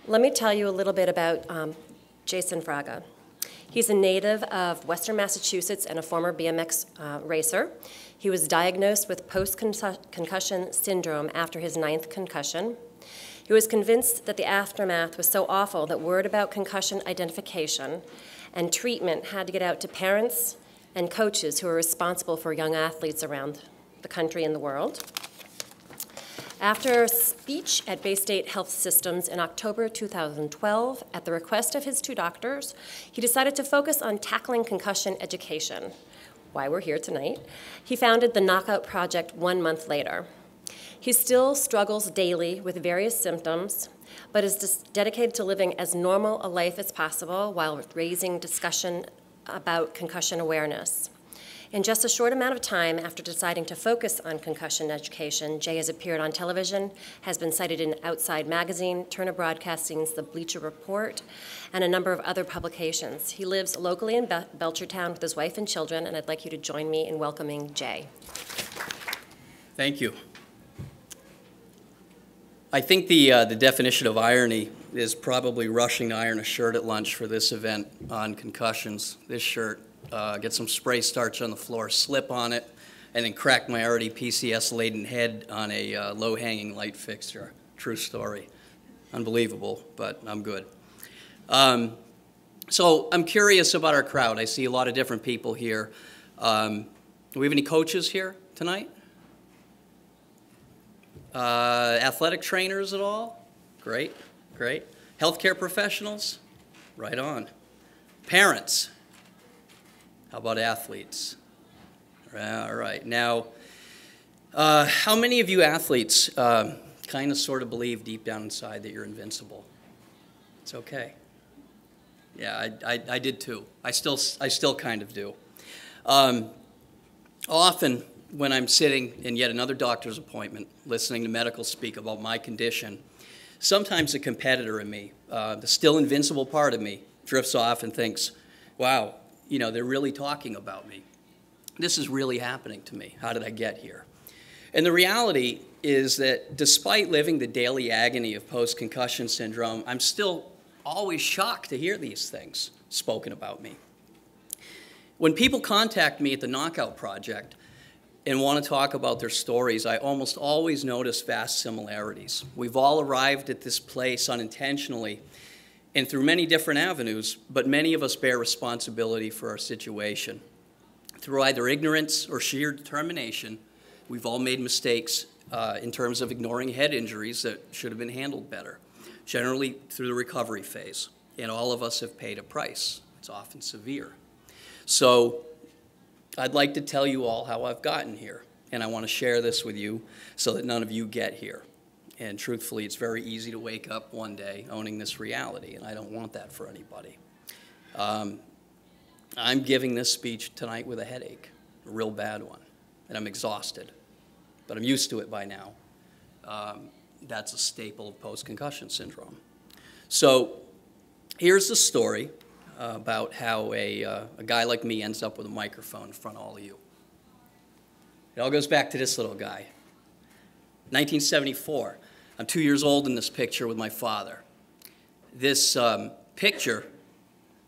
Let me tell you a little bit about Jason Fraga. He's a native of Western Massachusetts and a former BMX racer. He was diagnosed with post-concussion syndrome after his 9th concussion. He was convinced that the aftermath was so awful that word about concussion identification and treatment had to get out to parents and coaches who are responsible for young athletes around the country and the world. After a speech at Bay State Health Systems in October 2012, at the request of his 2 doctors, he decided to focus on tackling concussion education. Why we're here tonight. He founded the Knockout Project 1 month later. He still struggles daily with various symptoms, but is dedicated to living as normal a life as possible while raising discussion about concussion awareness. In just a short amount of time after deciding to focus on concussion education, Jay has appeared on television, has been cited in Outside Magazine, Turner Broadcasting's The Bleacher Report, and a number of other publications. He lives locally in Belchertown with his wife and children, and I'd like you to join me in welcoming Jay. Thank you. I think the definition of irony is probably rushing to iron a shirt at lunch for this event on concussions. This shirt, get some spray starch on the floor, slip on it, and then crack my already PCS-laden head on a low-hanging light fixture. True story. Unbelievable, but I'm good. So I'm curious about our crowd. I see a lot of different people here. Do we have any coaches here tonight? Athletic trainers at all? Great, great. Healthcare professionals? Right on. Parents? How about athletes? All right. Now, how many of you athletes kind of sort of believe deep down inside that you're invincible? It's okay. Yeah, I did too. I still kind of do. Often, when I'm sitting in yet another doctor's appointment, listening to medical speak about my condition, sometimes a competitor in me, the still invincible part of me, drifts off and thinks, wow, you know, they're really talking about me. This is really happening to me. How did I get here? And the reality is that despite living the daily agony of post-concussion syndrome, I'm still always shocked to hear these things spoken about me. When people contact me at the Knockout Project and want to talk about their stories, I almost always notice vast similarities. We've all arrived at this place unintentionally and through many different avenues, but many of us bear responsibility for our situation. Through either ignorance or sheer determination, we've all made mistakes in terms of ignoring head injuries that should have been handled better, generally through the recovery phase. And all of us have paid a price. It's often severe. So I'd like to tell you all how I've gotten here, and I want to share this with you so that none of you get here. And truthfully, it's very easy to wake up one day owning this reality, and I don't want that for anybody. I'm giving this speech tonight with a headache, a real bad one, and I'm exhausted, but I'm used to it by now. That's a staple of post-concussion syndrome. So here's the story about how a guy like me ends up with a microphone in front of all of you. It all goes back to this little guy. 1974. I'm 2 years old in this picture with my father. This picture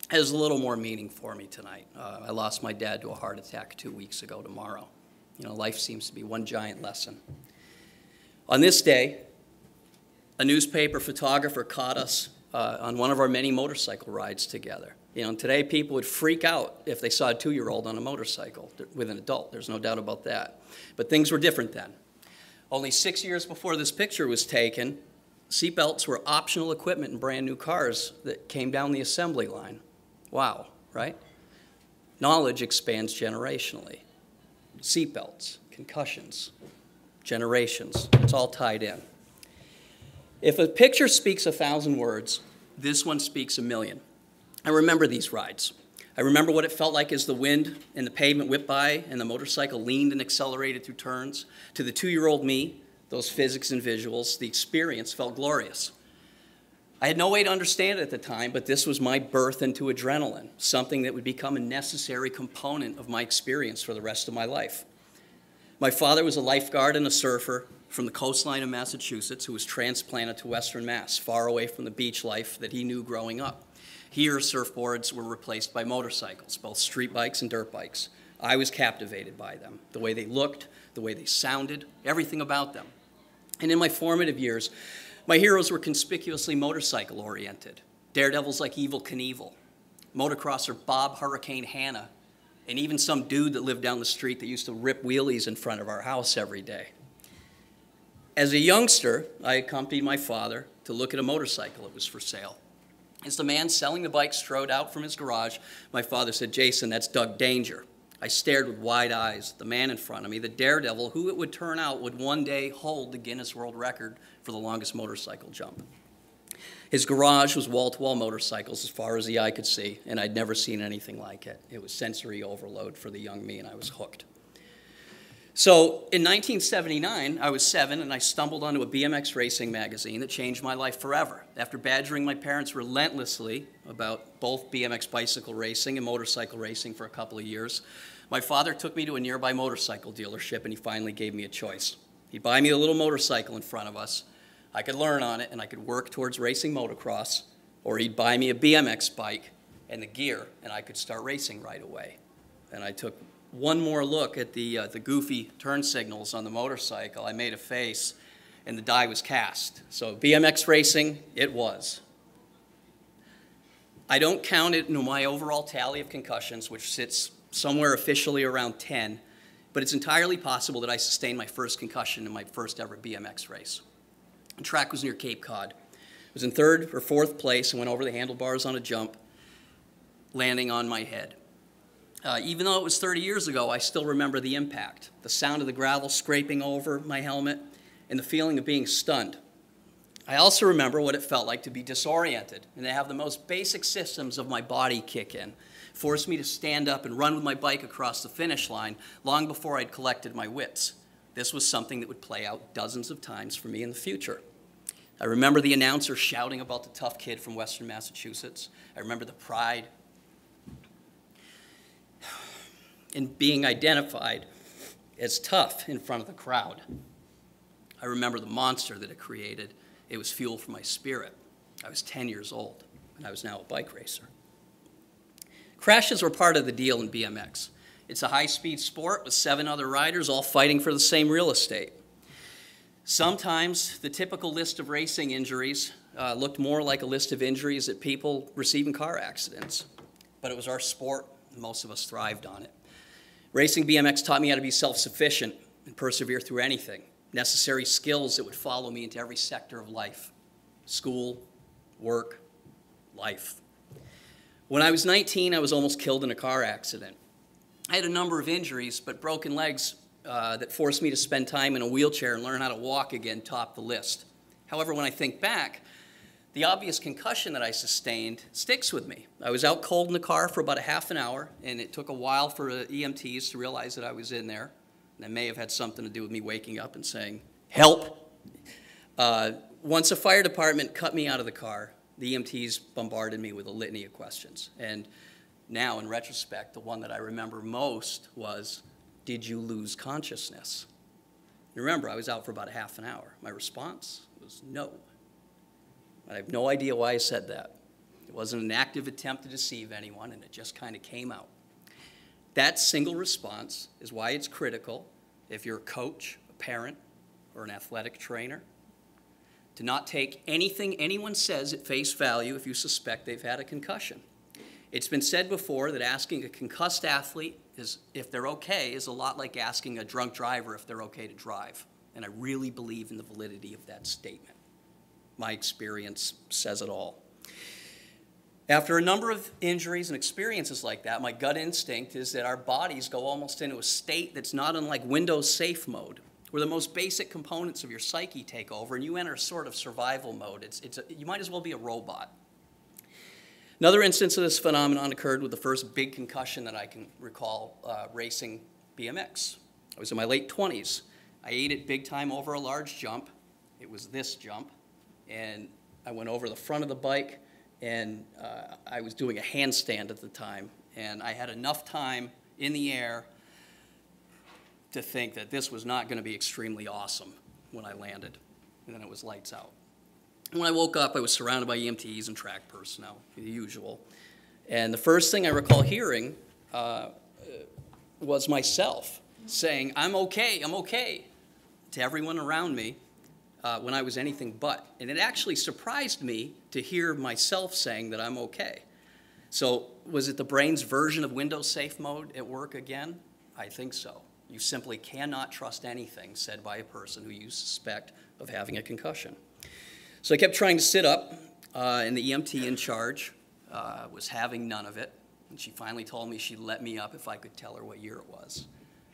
has a little more meaning for me tonight. I lost my dad to a heart attack 2 weeks ago tomorrow. You know, life seems to be one giant lesson. On this day, a newspaper photographer caught us on one of our many motorcycle rides together. You know, today people would freak out if they saw a 2-year-old on a motorcycle with an adult. There's no doubt about that. But things were different then. Only 6 years before this picture was taken, seatbelts were optional equipment in brand new cars that came down the assembly line. Wow, right? Knowledge expands generationally. Seatbelts, concussions, generations, it's all tied in. If a picture speaks 1,000 words, this one speaks 1,000,000. I remember these rides. I remember what it felt like as the wind and the pavement whipped by and the motorcycle leaned and accelerated through turns. To the 2-year-old me, those physics and visuals, the experience felt glorious. I had no way to understand it at the time, but this was my birth into adrenaline, something that would become a necessary component of my experience for the rest of my life. My father was a lifeguard and a surfer, from the coastline of Massachusetts who was transplanted to Western Mass, far away from the beach life that he knew growing up. Here, surfboards were replaced by motorcycles, both street bikes and dirt bikes. I was captivated by them, the way they looked, the way they sounded, everything about them. And in my formative years, my heroes were conspicuously motorcycle-oriented. Daredevils like Evel Knievel, motocrosser Bob Hurricane Hanna, and even some dude that lived down the street that used to rip wheelies in front of our house every day. As a youngster, I accompanied my father to look at a motorcycle that was for sale. As the man selling the bike strode out from his garage, my father said, "Jason, that's Doug Danger." I stared with wide eyes at the man in front of me, the daredevil who it would turn out would one day hold the Guinness World Record for the longest motorcycle jump. His garage was wall-to-wall motorcycles as far as the eye could see, and I'd never seen anything like it. It was sensory overload for the young me, and I was hooked. So in 1979, I was 7, and I stumbled onto a BMX racing magazine that changed my life forever. After badgering my parents relentlessly about both BMX bicycle racing and motorcycle racing for a couple of years, my father took me to a nearby motorcycle dealership, and he finally gave me a choice. He'd buy me a little motorcycle in front of us. I could learn on it, and I could work towards racing motocross, or he'd buy me a BMX bike and the gear, and I could start racing right away. And I took one more look at the goofy turn signals on the motorcycle. I made a face, and the die was cast. So BMX racing, it was. I don't count it in my overall tally of concussions, which sits somewhere officially around 10, but it's entirely possible that I sustained my first concussion in my first ever BMX race. The track was near Cape Cod. I was in 3rd or 4th place and went over the handlebars on a jump, landing on my head. Even though it was 30 years ago, I still remember the impact, the sound of the gravel scraping over my helmet, and the feeling of being stunned. I also remember what it felt like to be disoriented and to have the most basic systems of my body kick in, force me to stand up and run with my bike across the finish line long before I'd collected my wits. This was something that would play out dozens of times for me in the future. I remember the announcer shouting about the tough kid from Western Massachusetts. I remember the pride in being identified as tough in front of the crowd. I remember the monster that it created. It was fuel for my spirit. I was 10 years old, and I was now a bike racer. Crashes were part of the deal in BMX. It's a high-speed sport with 7 other riders all fighting for the same real estate. Sometimes the typical list of racing injuries looked more like a list of injuries that people receive in car accidents. But it was our sport, and most of us thrived on it. Racing BMX taught me how to be self-sufficient and persevere through anything. Necessary skills that would follow me into every sector of life: school, work, life. When I was 19, I was almost killed in a car accident. I had a number of injuries, but broken legs that forced me to spend time in a wheelchair and learn how to walk again topped the list. However, when I think back, the obvious concussion that I sustained sticks with me. I was out cold in the car for about a half an hour, and it took a while for EMTs to realize that I was in there. And that may have had something to do with me waking up and saying, "Help!" Once a fire department cut me out of the car, the EMTs bombarded me with a litany of questions. And now, in retrospect, the one that I remember most was, "Did you lose consciousness?" Remember, I was out for about a half an hour. My response was no. I have no idea why I said that. It wasn't an active attempt to deceive anyone, and it just kind of came out. That single response is why it's critical, if you're a coach, a parent, or an athletic trainer, to not take anything anyone says at face value if you suspect they've had a concussion. It's been said before that asking a concussed athlete if they're okay is a lot like asking a drunk driver if they're okay to drive. And I really believe in the validity of that statement. My experience says it all. After a number of injuries and experiences like that, my gut instinct is that our bodies go almost into a state that's not unlike Windows safe mode, where the most basic components of your psyche take over and you enter a sort of survival mode. You might as well be a robot. Another instance of this phenomenon occurred with the first big concussion that I can recall racing BMX. I was in my late 20s. I ate it big time over a large jump. It was this jump. And I went over the front of the bike, and I was doing a handstand at the time. And I had enough time in the air to think that this was not going to be extremely awesome. when I landed, and then it was lights out. When I woke up, I was surrounded by EMTs and track personnel, the usual. And the first thing I recall hearing was myself saying, I'm okay, to everyone around me when I was anything but. And it actually surprised me to hear myself saying that I'm okay. So was it the brain's version of Windows safe mode at work again? I think so. You simply cannot trust anything said by a person who you suspect of having a concussion. So I kept trying to sit up, and the EMT in charge was having none of it. And she finally told me she'd let me up if I could tell her what year it was.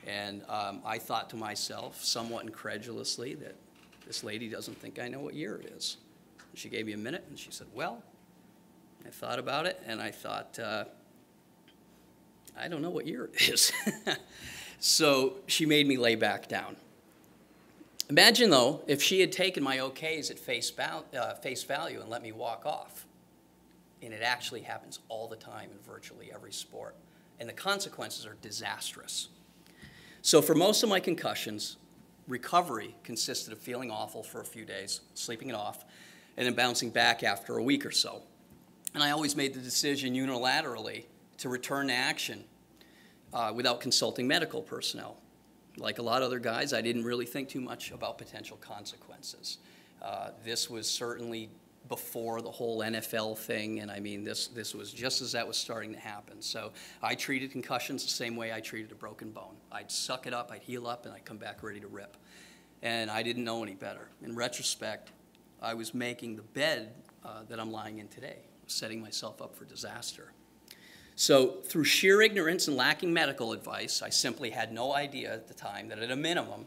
And I thought to myself, somewhat incredulously, that this lady doesn't think I know what year it is. And she gave me a minute, and she said, well, I thought about it, and I thought, I don't know what year it is. So she made me lay back down. Imagine, though, if she had taken my okays at face value and let me walk off. And it actually happens all the time in virtually every sport. And the consequences are disastrous. So for most of my concussions, recovery consisted of feeling awful for a few days, sleeping it off, and then bouncing back after a week or so. And I always made the decision unilaterally to return to action without consulting medical personnel. Like a lot of other guys, I didn't really think too much about potential consequences. This was certainly before the whole NFL thing, and I mean, this was just as that was starting to happen. So I treated concussions the same way I treated a broken bone. I'd suck it up, I'd heal up, and I'd come back ready to rip. And I didn't know any better. In retrospect, I was making the bed that I'm lying in today, setting myself up for disaster. So through sheer ignorance and lacking medical advice, I simply had no idea at the time that at a minimum,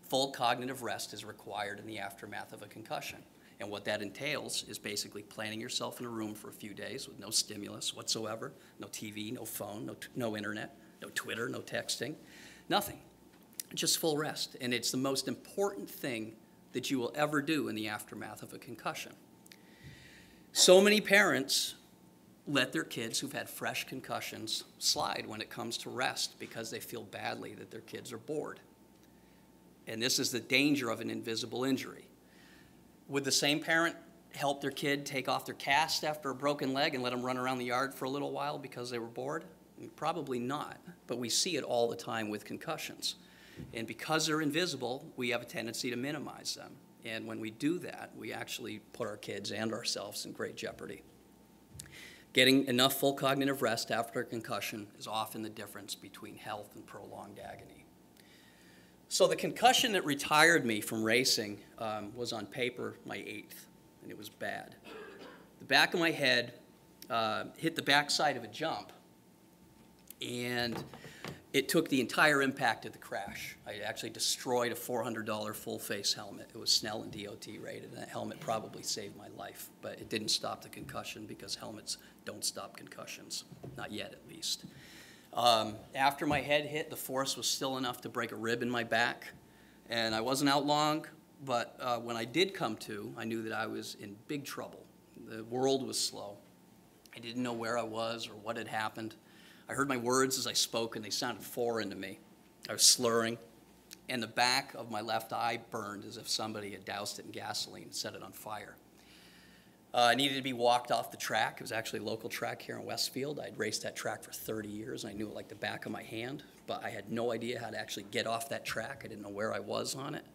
full cognitive rest is required in the aftermath of a concussion. And what that entails is basically planting yourself in a room for a few days with no stimulus whatsoever, no TV, no phone, no internet, no Twitter, no texting, nothing. Just full rest. And it's the most important thing that you will ever do in the aftermath of a concussion. So many parents let their kids who've had fresh concussions slide when it comes to rest because they feel badly that their kids are bored. And this is the danger of an invisible injury. Would the same parent help their kid take off their cast after a broken leg and let them run around the yard for a little while because they were bored? Probably not, but we see it all the time with concussions. And because they're invisible, we have a tendency to minimize them. And when we do that, we actually put our kids and ourselves in great jeopardy. Getting enough full cognitive rest after a concussion is often the difference between health and prolonged agony. So the concussion that retired me from racing was on paper my 8th, and it was bad. The back of my head hit the backside of a jump, and it took the entire impact of the crash. I actually destroyed a $400 full-face helmet. It was Snell and DOT rated, and that helmet probably saved my life. But it didn't stop the concussion because helmets don't stop concussions, not yet at least. After my head hit, the force was still enough to break a rib in my back. And I wasn't out long, but when I did come to, I knew that I was in big trouble. The world was slow. I didn't know where I was or what had happened. I heard my words as I spoke, and they sounded foreign to me. I was slurring, and the back of my left eye burned as if somebody had doused it in gasoline and set it on fire. I needed to be walked off the track. It was actually a local track here in Westfield. I'd raced that track for 30 years, and I knew it like the back of my hand, but I had no idea how to actually get off that track. I didn't know where I was on it.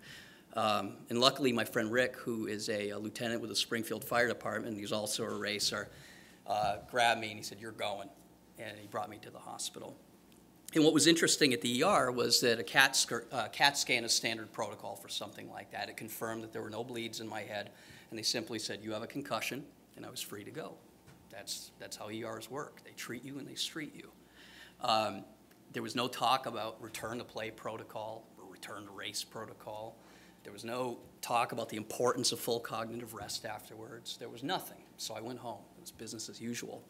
And luckily, my friend Rick, who is a lieutenant with the Springfield Fire Department, and he's also a racer, grabbed me and he said, "You're going." And he brought me to the hospital. And what was interesting at the ER was that a CAT scan is standard protocol for something like that. It confirmed that there were no bleeds in my head, and they simply said, "You have a concussion," and I was free to go. That's how ERs work. They treat you and they street you. There was no talk about return to play protocol or return to race protocol. There was no talk about the importance of full cognitive rest afterwards. There was nothing. So I went home. It was business as usual.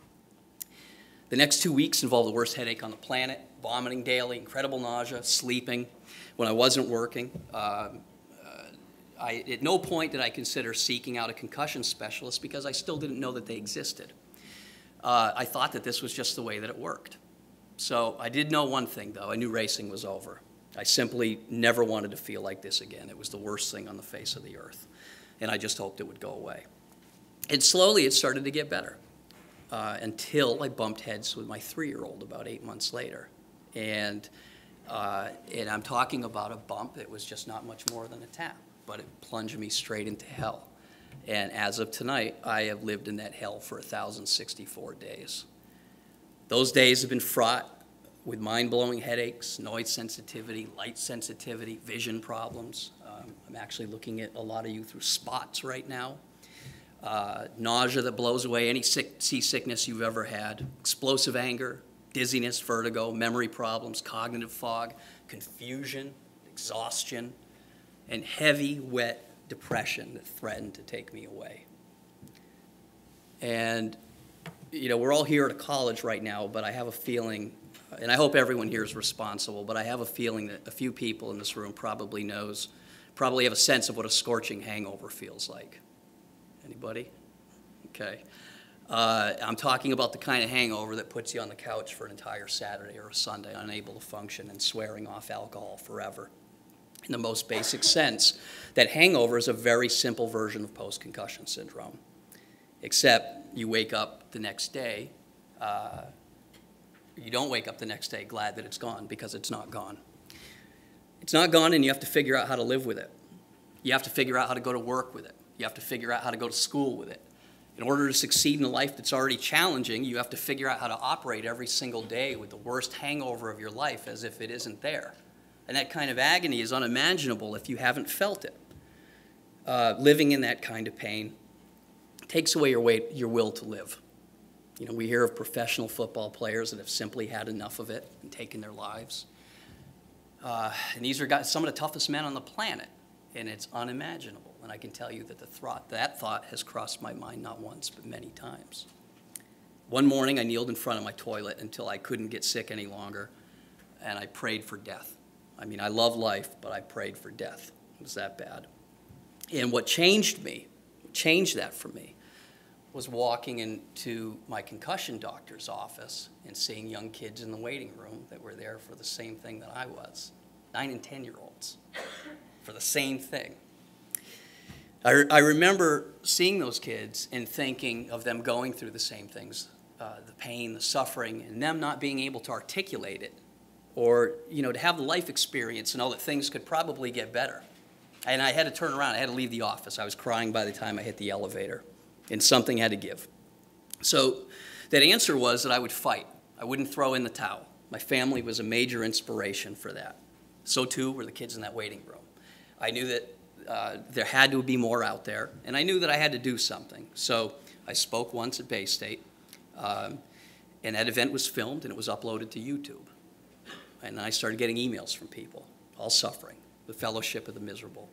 The next 2 weeks involved the worst headache on the planet, vomiting daily, incredible nausea, sleeping when I wasn't working. At no point did I consider seeking out a concussion specialist because I still didn't know that they existed. I thought that this was just the way that it worked. So I did know one thing, though. I knew racing was over. I simply never wanted to feel like this again. It was the worst thing on the face of the earth, and I just hoped it would go away. And slowly it started to get better until I bumped heads with my 3-year-old about 8 months later. And I'm talking about a bump. It was just not much more than a tap, but it plunged me straight into hell. And as of tonight, I have lived in that hell for 1,064 days. Those days have been fraught with mind-blowing headaches, noise sensitivity, light sensitivity, vision problems. I'm actually looking at a lot of you through spots right now. Nausea that blows away any seasickness you've ever had, explosive anger, dizziness, vertigo, memory problems, cognitive fog, confusion, exhaustion, and heavy, wet depression that threatened to take me away. And, you know, we're all here at a college right now, but I have a feeling, and I hope everyone here is responsible, but I have a feeling that a few people in this room probably have a sense of what a scorching hangover feels like. Anybody? Okay. I'm talking about the kind of hangover that puts you on the couch for an entire Saturday or a Sunday, unable to function and swearing off alcohol forever. In the most basic sense, that hangover is a very simple version of post-concussion syndrome, except you wake up the next day, you don't wake up the next day glad that it's gone, because it's not gone. It's not gone, and you have to figure out how to live with it. You have to figure out how to go to work with it. You have to figure out how to go to school with it. In order to succeed in a life that's already challenging, you have to figure out how to operate every single day with the worst hangover of your life as if it isn't there. And that kind of agony is unimaginable if you haven't felt it. Living in that kind of pain takes away your will to live. You know, we hear of professional football players that have simply had enough of it and taken their lives. And these are some of the toughest men on the planet, and it's unimaginable. And I can tell you that that thought has crossed my mind not once, but many times. One morning, I kneeled in front of my toilet until I couldn't get sick any longer, and I prayed for death. I mean, I love life, but I prayed for death. It was that bad. And what changed that for me, was walking into my concussion doctor's office and seeing young kids in the waiting room that were there for the same thing that I was, 9 and 10-year-olds, for the same thing. I remember seeing those kids and thinking of them going through the same things, the pain, the suffering, and them not being able to articulate it, or, you know, to have the life experience and know that things could probably get better. And I had to turn around. I had to leave the office. I was crying by the time I hit the elevator, and something had to give. So that answer was that I would fight. I wouldn't throw in the towel. My family was a major inspiration for that. So too were the kids in that waiting room. I knew that there had to be more out there, and I knew that I had to do something. So I spoke once at Bay State, and that event was filmed and it was uploaded to YouTube. And I started getting emails from people, all suffering, the fellowship of the miserable.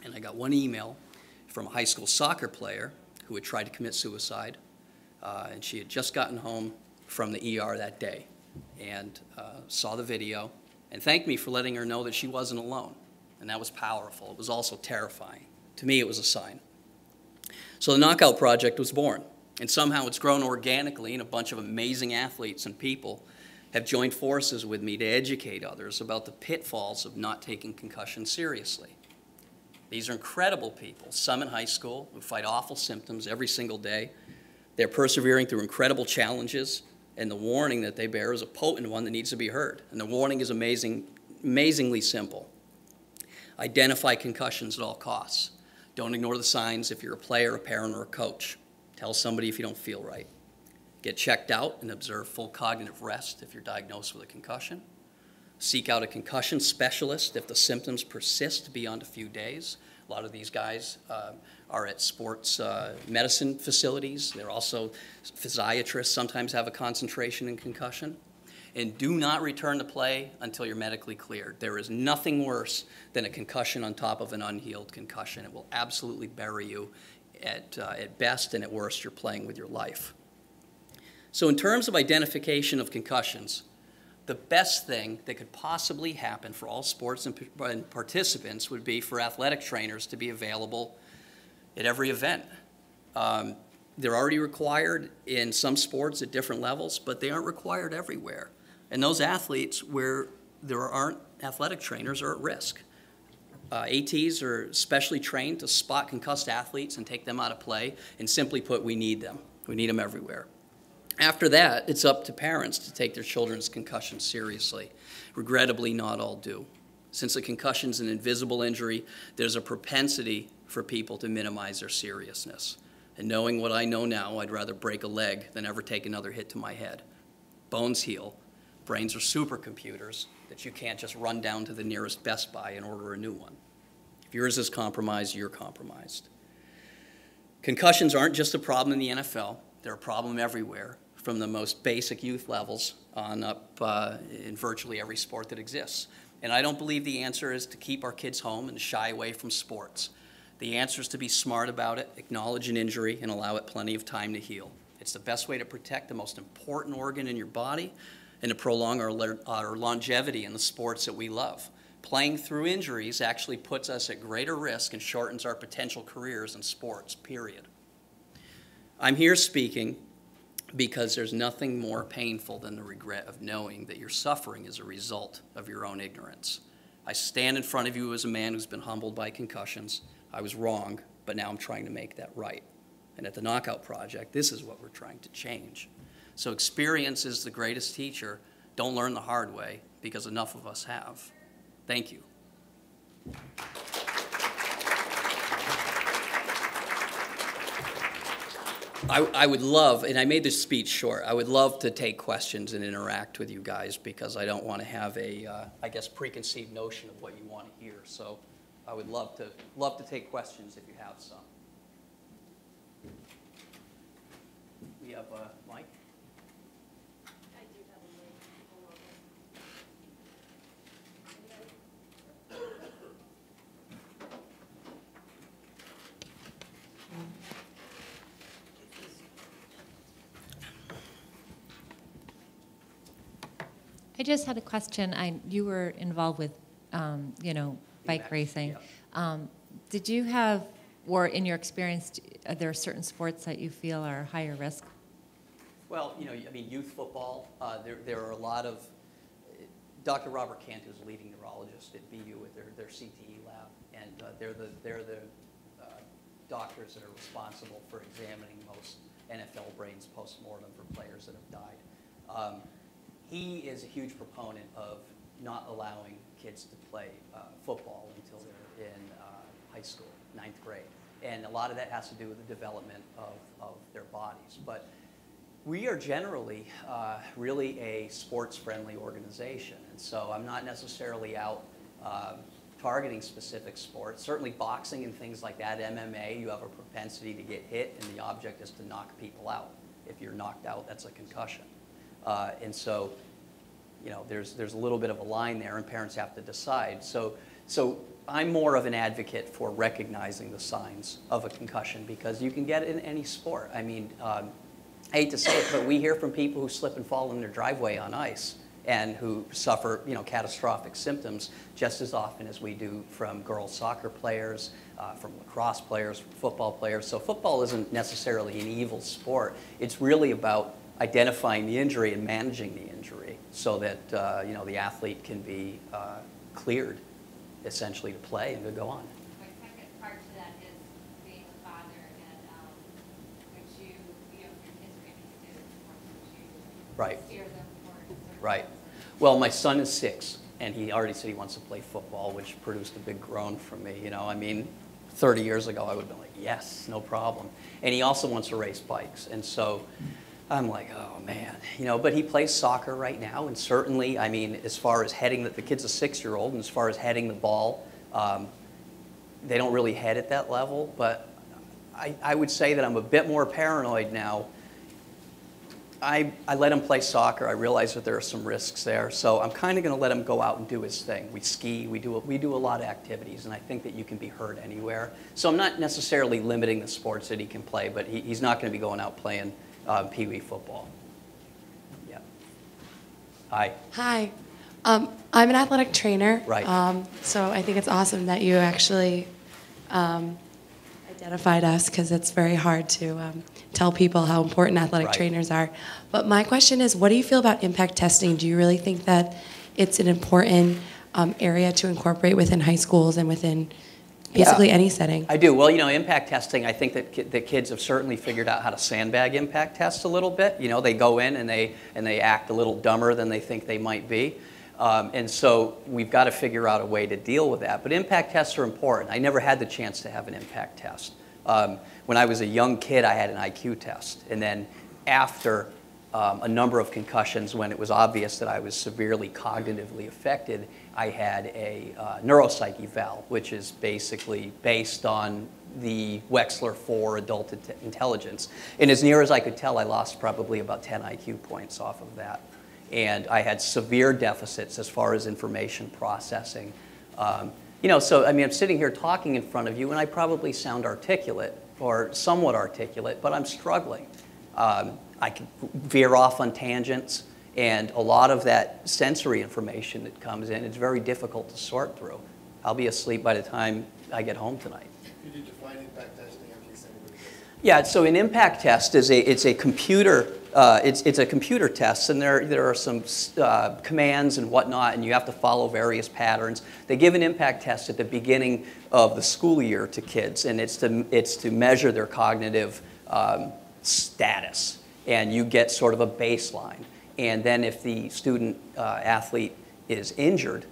And I got one email from a high school soccer player who had tried to commit suicide, and she had just gotten home from the ER that day and saw the video and thanked me for letting her know that she wasn't alone. And that was powerful. It was also terrifying. To me, it was a sign. So the Knockout Project was born, and somehow it's grown organically, and a bunch of amazing athletes and people have joined forces with me to educate others about the pitfalls of not taking concussion seriously. These are incredible people, some in high school who fight awful symptoms every single day. They're persevering through incredible challenges, and the warning that they bear is a potent one that needs to be heard. And the warning is amazingly simple. Identify concussions at all costs. Don't ignore the signs if you're a player, a parent, or a coach. Tell somebody if you don't feel right. Get checked out and observe full cognitive rest if you're diagnosed with a concussion. Seek out a concussion specialist if the symptoms persist beyond a few days. A lot of these guys are at sports medicine facilities. They're also physiatrists, sometimes have a concentration in concussion. And do not return to play until you're medically cleared. There is nothing worse than a concussion on top of an unhealed concussion. It will absolutely bury you at best, and at worst, you're playing with your life. So in terms of identification of concussions, the best thing that could possibly happen for all sports and participants would be for athletic trainers to be available at every event. They're already required in some sports at different levels, but they aren't required everywhere. And those athletes where there aren't athletic trainers are at risk. ATs are specially trained to spot concussed athletes and take them out of play, and simply put, we need them. We need them everywhere. After that, it's up to parents to take their children's concussion seriously. Regrettably, not all do. Since a concussion is an invisible injury, there's a propensity for people to minimize their seriousness. And knowing what I know now, I'd rather break a leg than ever take another hit to my head. Bones heal. Brains are supercomputers that you can't just run down to the nearest Best Buy and order a new one. If yours is compromised, you're compromised. Concussions aren't just a problem in the NFL. They're a problem everywhere, from the most basic youth levels on up in virtually every sport that exists. And I don't believe the answer is to keep our kids home and shy away from sports. The answer is to be smart about it, acknowledge an injury, and allow it plenty of time to heal. It's the best way to protect the most important organ in your body and to prolong our longevity in the sports that we love. Playing through injuries actually puts us at greater risk and shortens our potential careers in sports, period. I'm here speaking because there's nothing more painful than the regret of knowing that your suffering is a result of your own ignorance. I stand in front of you as a man who's been humbled by concussions. I was wrong, but now I'm trying to make that right. And at the Knockout Project, this is what we're trying to change. So experience is the greatest teacher. Don't learn the hard way, because enough of us have. Thank you. I would love, and I made this speech short, I would love to take questions and interact with you guys, because I don't want to have a, I guess, preconceived notion of what you want to hear. So I would love to take questions if you have some. We have Mike. I do have a mic. I just had a question. You were involved with, bike racing. Yeah. Did you have, or in your experience, are there certain sports that you feel are higher risk? Well, I mean, youth football, there are a lot of, Dr. Robert Kent, who's a leading neurologist at BU with their CTE lab, and they're the doctors that are responsible for examining most NFL brains post-mortem for players that have died. He is a huge proponent of not allowing kids to play football until they're in high school, 9th grade. And a lot of that has to do with the development of their bodies. But we are generally really a sports-friendly organization. And so I'm not necessarily out targeting specific sports. Certainly boxing and things like that, MMA, you have a propensity to get hit, and the object is to knock people out. If you're knocked out, that's a concussion. And so, there's a little bit of a line there, and parents have to decide. So I'm more of an advocate for recognizing the signs of a concussion, because you can get it in any sport. I mean, I hate to say it, but we hear from people who slip and fall in their driveway on ice and who suffer, catastrophic symptoms just as often as we do from girls soccer players, from lacrosse players, from football players. So football isn't necessarily an evil sport. It's really about identifying the injury and managing the injury so that the athlete can be cleared essentially to play and to go on. My second part to that is being a father, and would you, if your kids are interested in sports, would you Right. steer them for certain Right. sports? Well, my son is 6, and he already said he wants to play football, which produced a big groan from me. I mean, 30 years ago, I would have been like, yes, no problem. And he also wants to race bikes. And so I'm like, oh, man. But he plays soccer right now, and certainly, I mean, as far as heading, the kid's a 6-year-old, and as far as heading the ball, they don't really head at that level. But I would say that I'm a bit more paranoid now. I let him play soccer. I realize that there are some risks there, so I'm kind of going to let him go out and do his thing. We ski, we do a lot of activities, and I think that you can be hurt anywhere. So I'm not necessarily limiting the sports that he can play, but he's not going to be going out playing Pee Wee football. Yeah. Hi. Hi. I'm an athletic trainer. Right. So I think it's awesome that you actually identified us, because it's very hard to tell people how important athletic Right. trainers are. But my question is, what do you feel about impact testing? Do you really think that it's an important area to incorporate within high schools and within basically any setting? I do. Well, impact testing, I think that kids have certainly figured out how to sandbag impact tests a little bit. They go in and they act a little dumber than they think they might be. And so we've got to figure out a way to deal with that. But impact tests are important. I never had the chance to have an impact test. When I was a young kid, I had an IQ test. And then after a number of concussions, when it was obvious that I was severely cognitively affected, I had a neuropsych eval, which is basically based on the Wechsler 4 adult intelligence. And as near as I could tell, I lost probably about 10 IQ points off of that. And I had severe deficits as far as information processing. So I mean, I'm sitting here talking in front of you, and I probably sound articulate or somewhat articulate, but I'm struggling. I can veer off on tangents, and a lot of that sensory information that comes in, it's very difficult to sort through. I'll be asleep by the time I get home tonight. Could you define impact testing in case anybody doesn't? Yeah, so an impact test is it's a computer test, and there are some commands and whatnot, and you have to follow various patterns. They give an impact test at the beginning of the school year to kids, and it's to measure their cognitive status, and you get sort of a baseline. And then if the student athlete is injured,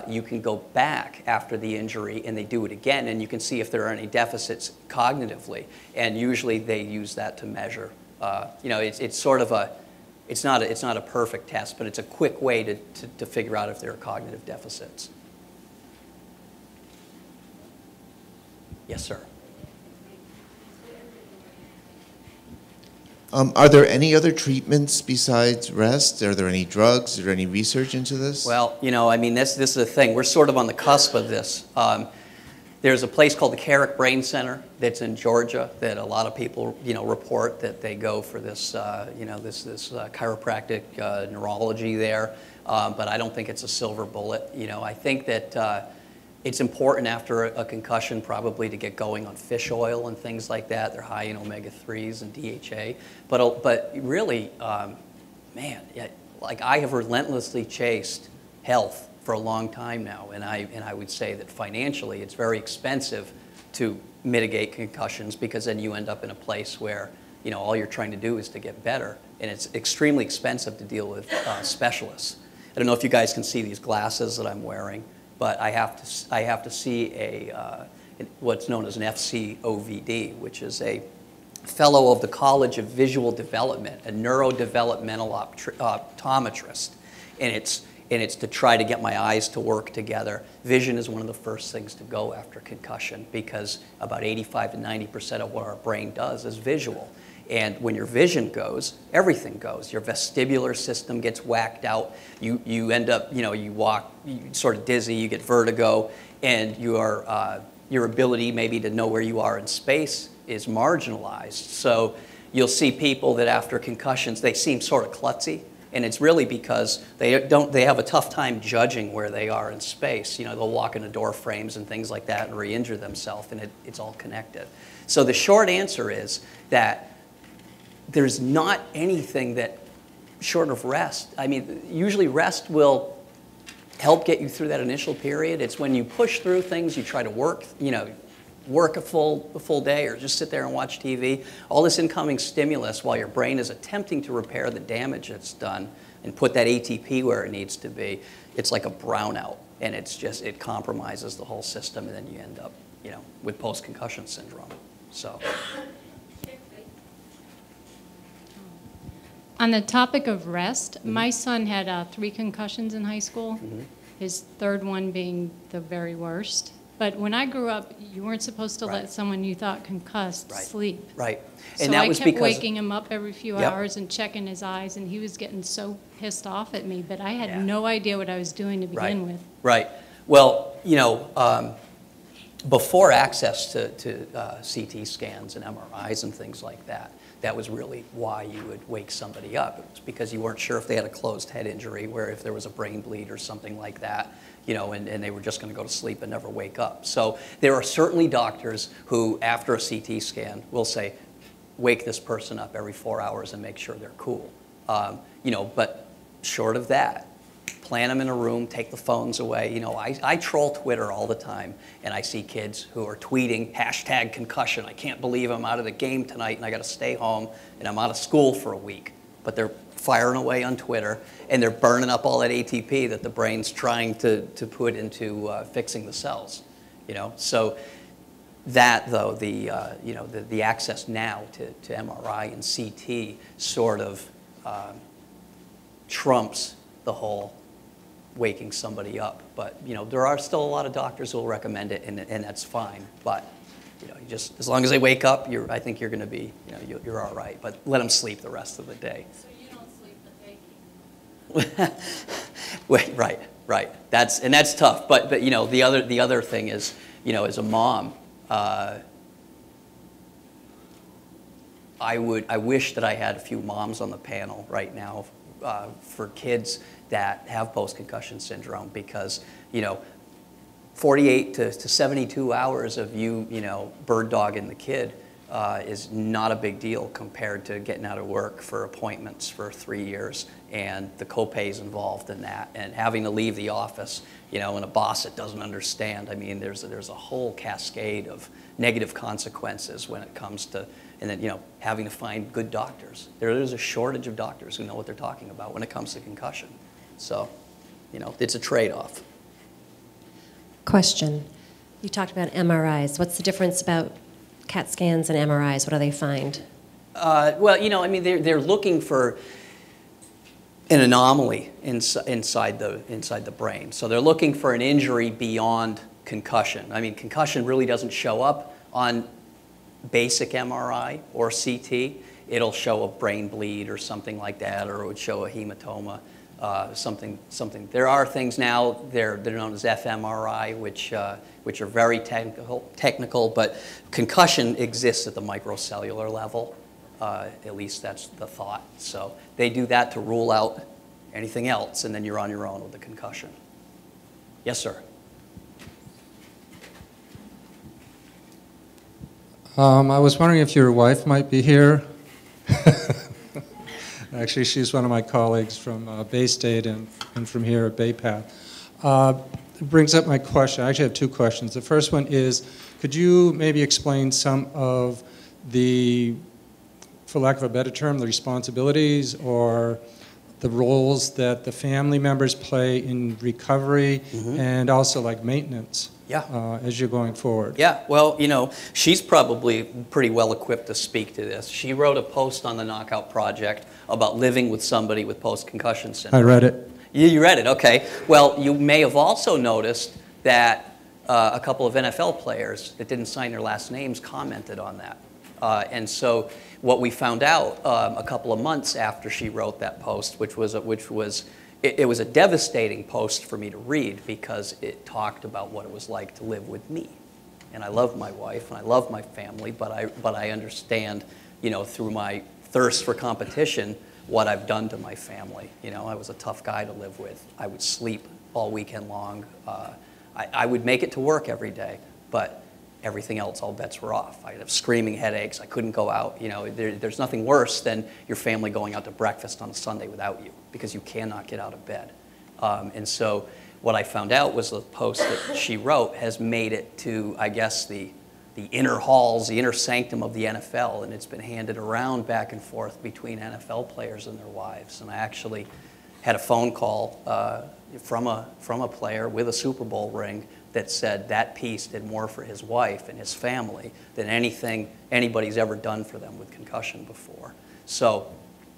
you can go back after the injury and they do it again, and you can see if there are any deficits cognitively. And usually they use that to measure. It's sort of it's not a perfect test, but it's a quick way to figure out if there are cognitive deficits. Yes, sir. Are there any other treatments besides rest? Are there any drugs? Is there any research into this? Well, I mean, this is the thing. We're sort of on the cusp of this. There's a place called the Carrick Brain Center that's in Georgia that a lot of people, report that they go for this, this chiropractic neurology there. But I don't think it's a silver bullet. I think that it's important after a concussion probably to get going on fish oil and things like that. They're high in omega-3s and DHA. But really, like I have relentlessly chased health for a long time now, and I would say that financially it's very expensive to mitigate concussions, because then you end up in a place where all you're trying to do is to get better, and it's extremely expensive to deal with specialists. I don't know if you guys can see these glasses that I'm wearing, but I have to see what's known as an FCOVD, which is a fellow of the College of Visual Development, a neurodevelopmental optometrist, and it's to try to get my eyes to work together. Vision is one of the first things to go after concussion, because about 85 to 90% of what our brain does is visual. And when your vision goes, everything goes. Your vestibular system gets whacked out. You end up, you walk, you're sort of dizzy, you get vertigo, and your ability maybe to know where you are in space is marginalized. So you'll see people that after concussions, they seem sort of klutzy. And it's really because they have a tough time judging where they are in space. They'll walk into door frames and things like that and re-injure themselves, and it's all connected. So the short answer is that there's not anything that, short of rest, I mean, usually rest will help get you through that initial period. It's when you push through things, you try to work a full day, or just sit there and watch TV. All this incoming stimulus while your brain is attempting to repair the damage that's done and put that ATP where it needs to be, it's like a brownout, and it compromises the whole system, and then you end up, with post-concussion syndrome. So. On the topic of rest, my son had 3 concussions in high school, his third one being the very worst. But when I grew up, you weren't supposed to let someone you thought concussed sleep. Right. And so I kept waking him up every few hours and checking his eyes, and he was getting so pissed off at me, but I had no idea what I was doing to begin with. Right. Well, before access to CT scans and MRIs and things like that, that was really why you would wake somebody up. It was because you weren't sure if they had a closed head injury, where if there was a brain bleed or something like that, and they were just going to go to sleep and never wake up. So there are certainly doctors who, after a CT scan, will say, wake this person up every 4 hours and make sure they're cool. But short of that, plant them in a room, take the phones away. You know, I troll Twitter all the time, and I see kids who are tweeting #concussion. I can't believe I'm out of the game tonight and I got to stay home and I'm out of school for a week. But they're firing away on Twitter, and they're burning up all that ATP that the brain's trying to put into fixing the cells. You know, so that though, the access now to MRI and CT sort of trumps the whole waking somebody up. But you know, there are still a lot of doctors who will recommend it, and that's fine. But you know, you just, as long as they wake up, I think you're going to be, you know, you're all right. But let them sleep the rest of the day. So you don't sleep, but they keep. Wait, right. That's tough. But you know, the other thing is, you know, as a mom, I wish that I had a few moms on the panel right now for kids that have post-concussion syndrome, because, you know, 48 to 72 hours of you know, bird dogging the kid is not a big deal compared to getting out of work for appointments for 3 years and the co-pays involved in that, and having to leave the office, you know, and a boss that doesn't understand. I mean, there's a whole cascade of negative consequences when it comes to, and then, you know, having to find good doctors. There's a shortage of doctors who know what they're talking about when it comes to concussion. So, you know, it's a trade-off. Question. You talked about MRIs. What's the difference about CAT scans and MRIs? What do they find? Well, you know, I mean, they're looking for an anomaly inside the brain. So they're looking for an injury beyond concussion. I mean, concussion really doesn't show up on basic MRI or CT. It'll show a brain bleed or something like that, or it would show a hematoma, something. There are things now, they're known as fMRI, which are very technical, but concussion exists at the microcellular level. At least that's the thought. So they do that to rule out anything else, and then you're on your own with the concussion. Yes, sir. I was wondering if your wife might be here. Actually, she's one of my colleagues from Bay State and from here at Bay Path. It brings up my question. I actually have two questions. The first one is, could you maybe explain some of the, for lack of a better term, the responsibilities or the roles that the family members play in recovery and also like maintenance? Yeah. As you're going forward. Yeah, well, you know, she's probably pretty well equipped to speak to this. She wrote a post on the Knockout Project about living with somebody with post-concussion syndrome. I read it. You read it, okay. Well, you may have also noticed that a couple of NFL players that didn't sign their last names commented on that. And so what we found out a couple of months after she wrote that post, which was a devastating post for me to read, because it talked about what it was like to live with me. And I love my wife and I love my family, but I understand, you know, through my thirst for competition, what I've done to my family. You know, I was a tough guy to live with. I would sleep all weekend long. I would make it to work every day, but everything else, all bets were off. I'd have screaming headaches. I couldn't go out. You know, there's nothing worse than your family going out to breakfast on a Sunday without you, because you cannot get out of bed. And so what I found out was the post that she wrote has made it to, I guess, the inner halls, the inner sanctum of the NFL, and it's been handed around back and forth between NFL players and their wives. And I actually had a phone call from a player with a Super Bowl ring that said that piece did more for his wife and his family than anything anybody's ever done for them with concussion before. So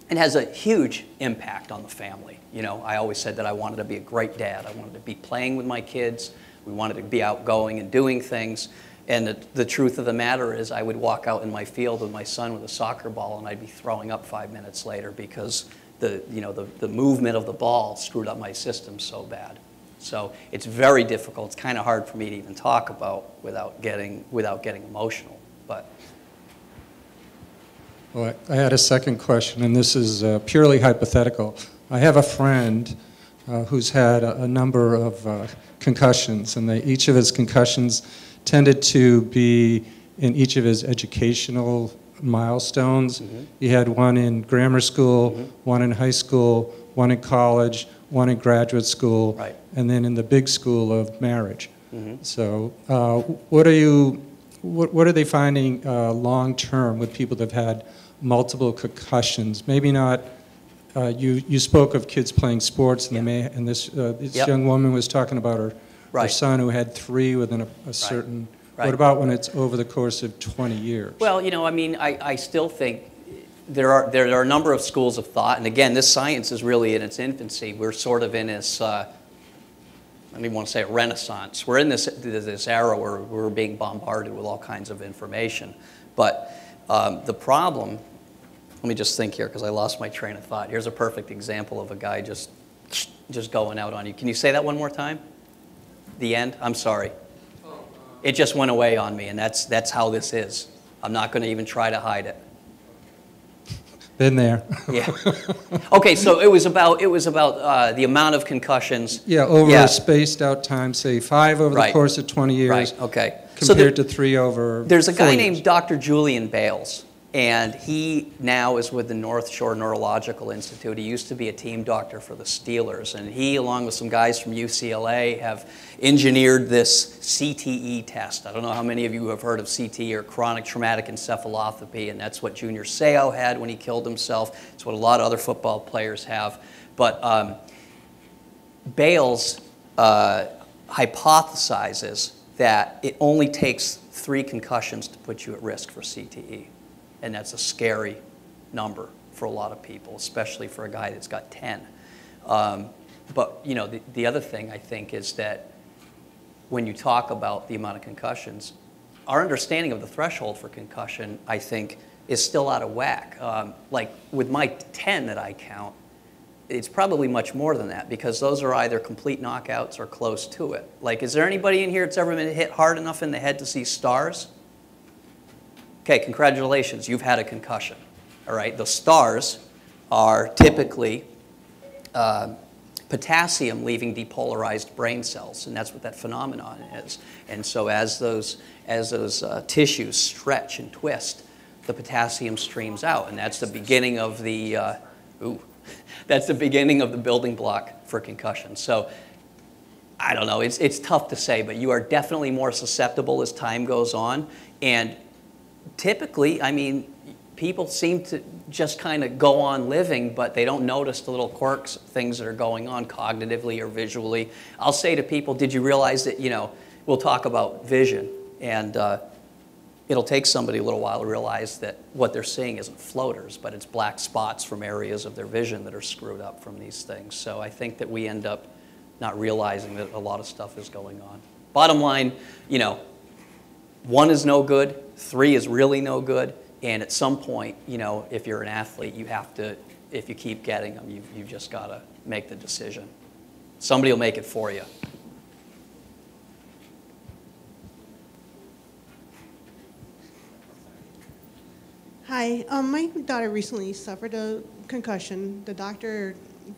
it has a huge impact on the family. You know, I always said that I wanted to be a great dad. I wanted to be playing with my kids. We wanted to be outgoing and doing things. And the truth of the matter is, I would walk out in my field with my son with a soccer ball, and I'd be throwing up 5 minutes later because the movement of the ball screwed up my system so bad. So it's very difficult. It's kind of hard for me to even talk about without getting emotional. But Well, I had a second question, and this is purely hypothetical. I have a friend who's had a number of concussions, and each of his concussions tended to be in each of his educational milestones. He had one in grammar school, one in high school, one in college, one in graduate school, Right. and then in the big school of marriage. Mhm. So what are they finding long-term with people that have had multiple concussions? Maybe not, you spoke of kids playing sports, and, this Yep. young woman was talking about her Right. son who had 3 within a certain... Right. What about when it's over the course of 20 years? Well, I mean, I still think there are a number of schools of thought, and again, this science is really in its infancy. We're sort of in this, I don't even want to say a renaissance. We're in this era where we're being bombarded with all kinds of information. But the problem, let me just think here because I lost my train of thought. Here's a perfect example of a guy just going out on you. Can you say that one more time? The end? I'm sorry. It just went away on me, and that's how this is. I'm not going to even try to hide it. Been there. Yeah. Okay, so it was about the amount of concussions. Yeah, over a spaced out time, say 5 over the Right. course of 20 years. Right. Okay. Compared to 3 over. There's a 4 guy years. named Dr. Julian Bales, and he now is with the North Shore Neurological Institute. He used to be a team doctor for the Steelers, and he, along with some guys from UCLA, have engineered this CTE test. I don't know how many of you have heard of CTE, or chronic traumatic encephalopathy, and that's what Junior Seau had when he killed himself. It's what a lot of other football players have. But Bales hypothesizes that it only takes 3 concussions to put you at risk for CTE. And that's a scary number for a lot of people, especially for a guy that's got 10. But the other thing I think is that when you talk about the amount of concussions, our understanding of the threshold for concussion, I think, is still out of whack. Like with my 10 that I count, it's probably much more than that because those are either complete knockouts or close to it. Like, is there anybody in here that's ever been hit hard enough in the head to see stars? Okay, congratulations, you've had a concussion. All right, the stars are typically potassium leaving depolarized brain cells, and that's what that phenomenon is. And so as those tissues stretch and twist, the potassium streams out, and that's the beginning of the that's the beginning of the building block for concussion. So I don't know, it's tough to say, but you are definitely more susceptible as time goes on. And typically, I mean, people seem to just kind of go on living, but they don't notice the little quirks, things that are going on cognitively or visually. I'll say to people, did you realize that, we'll talk about vision, and it'll take somebody a little while to realize that what they're seeing isn't floaters, but it's black spots from areas of their vision that are screwed up from these things. So I think that we end up not realizing that a lot of stuff is going on. Bottom line, 1 is no good, 3 is really no good, and at some point, if you're an athlete, you have to, if you keep getting them, you've just got to make the decision. Somebody will make it for you. Hi, my daughter recently suffered a concussion. The doctor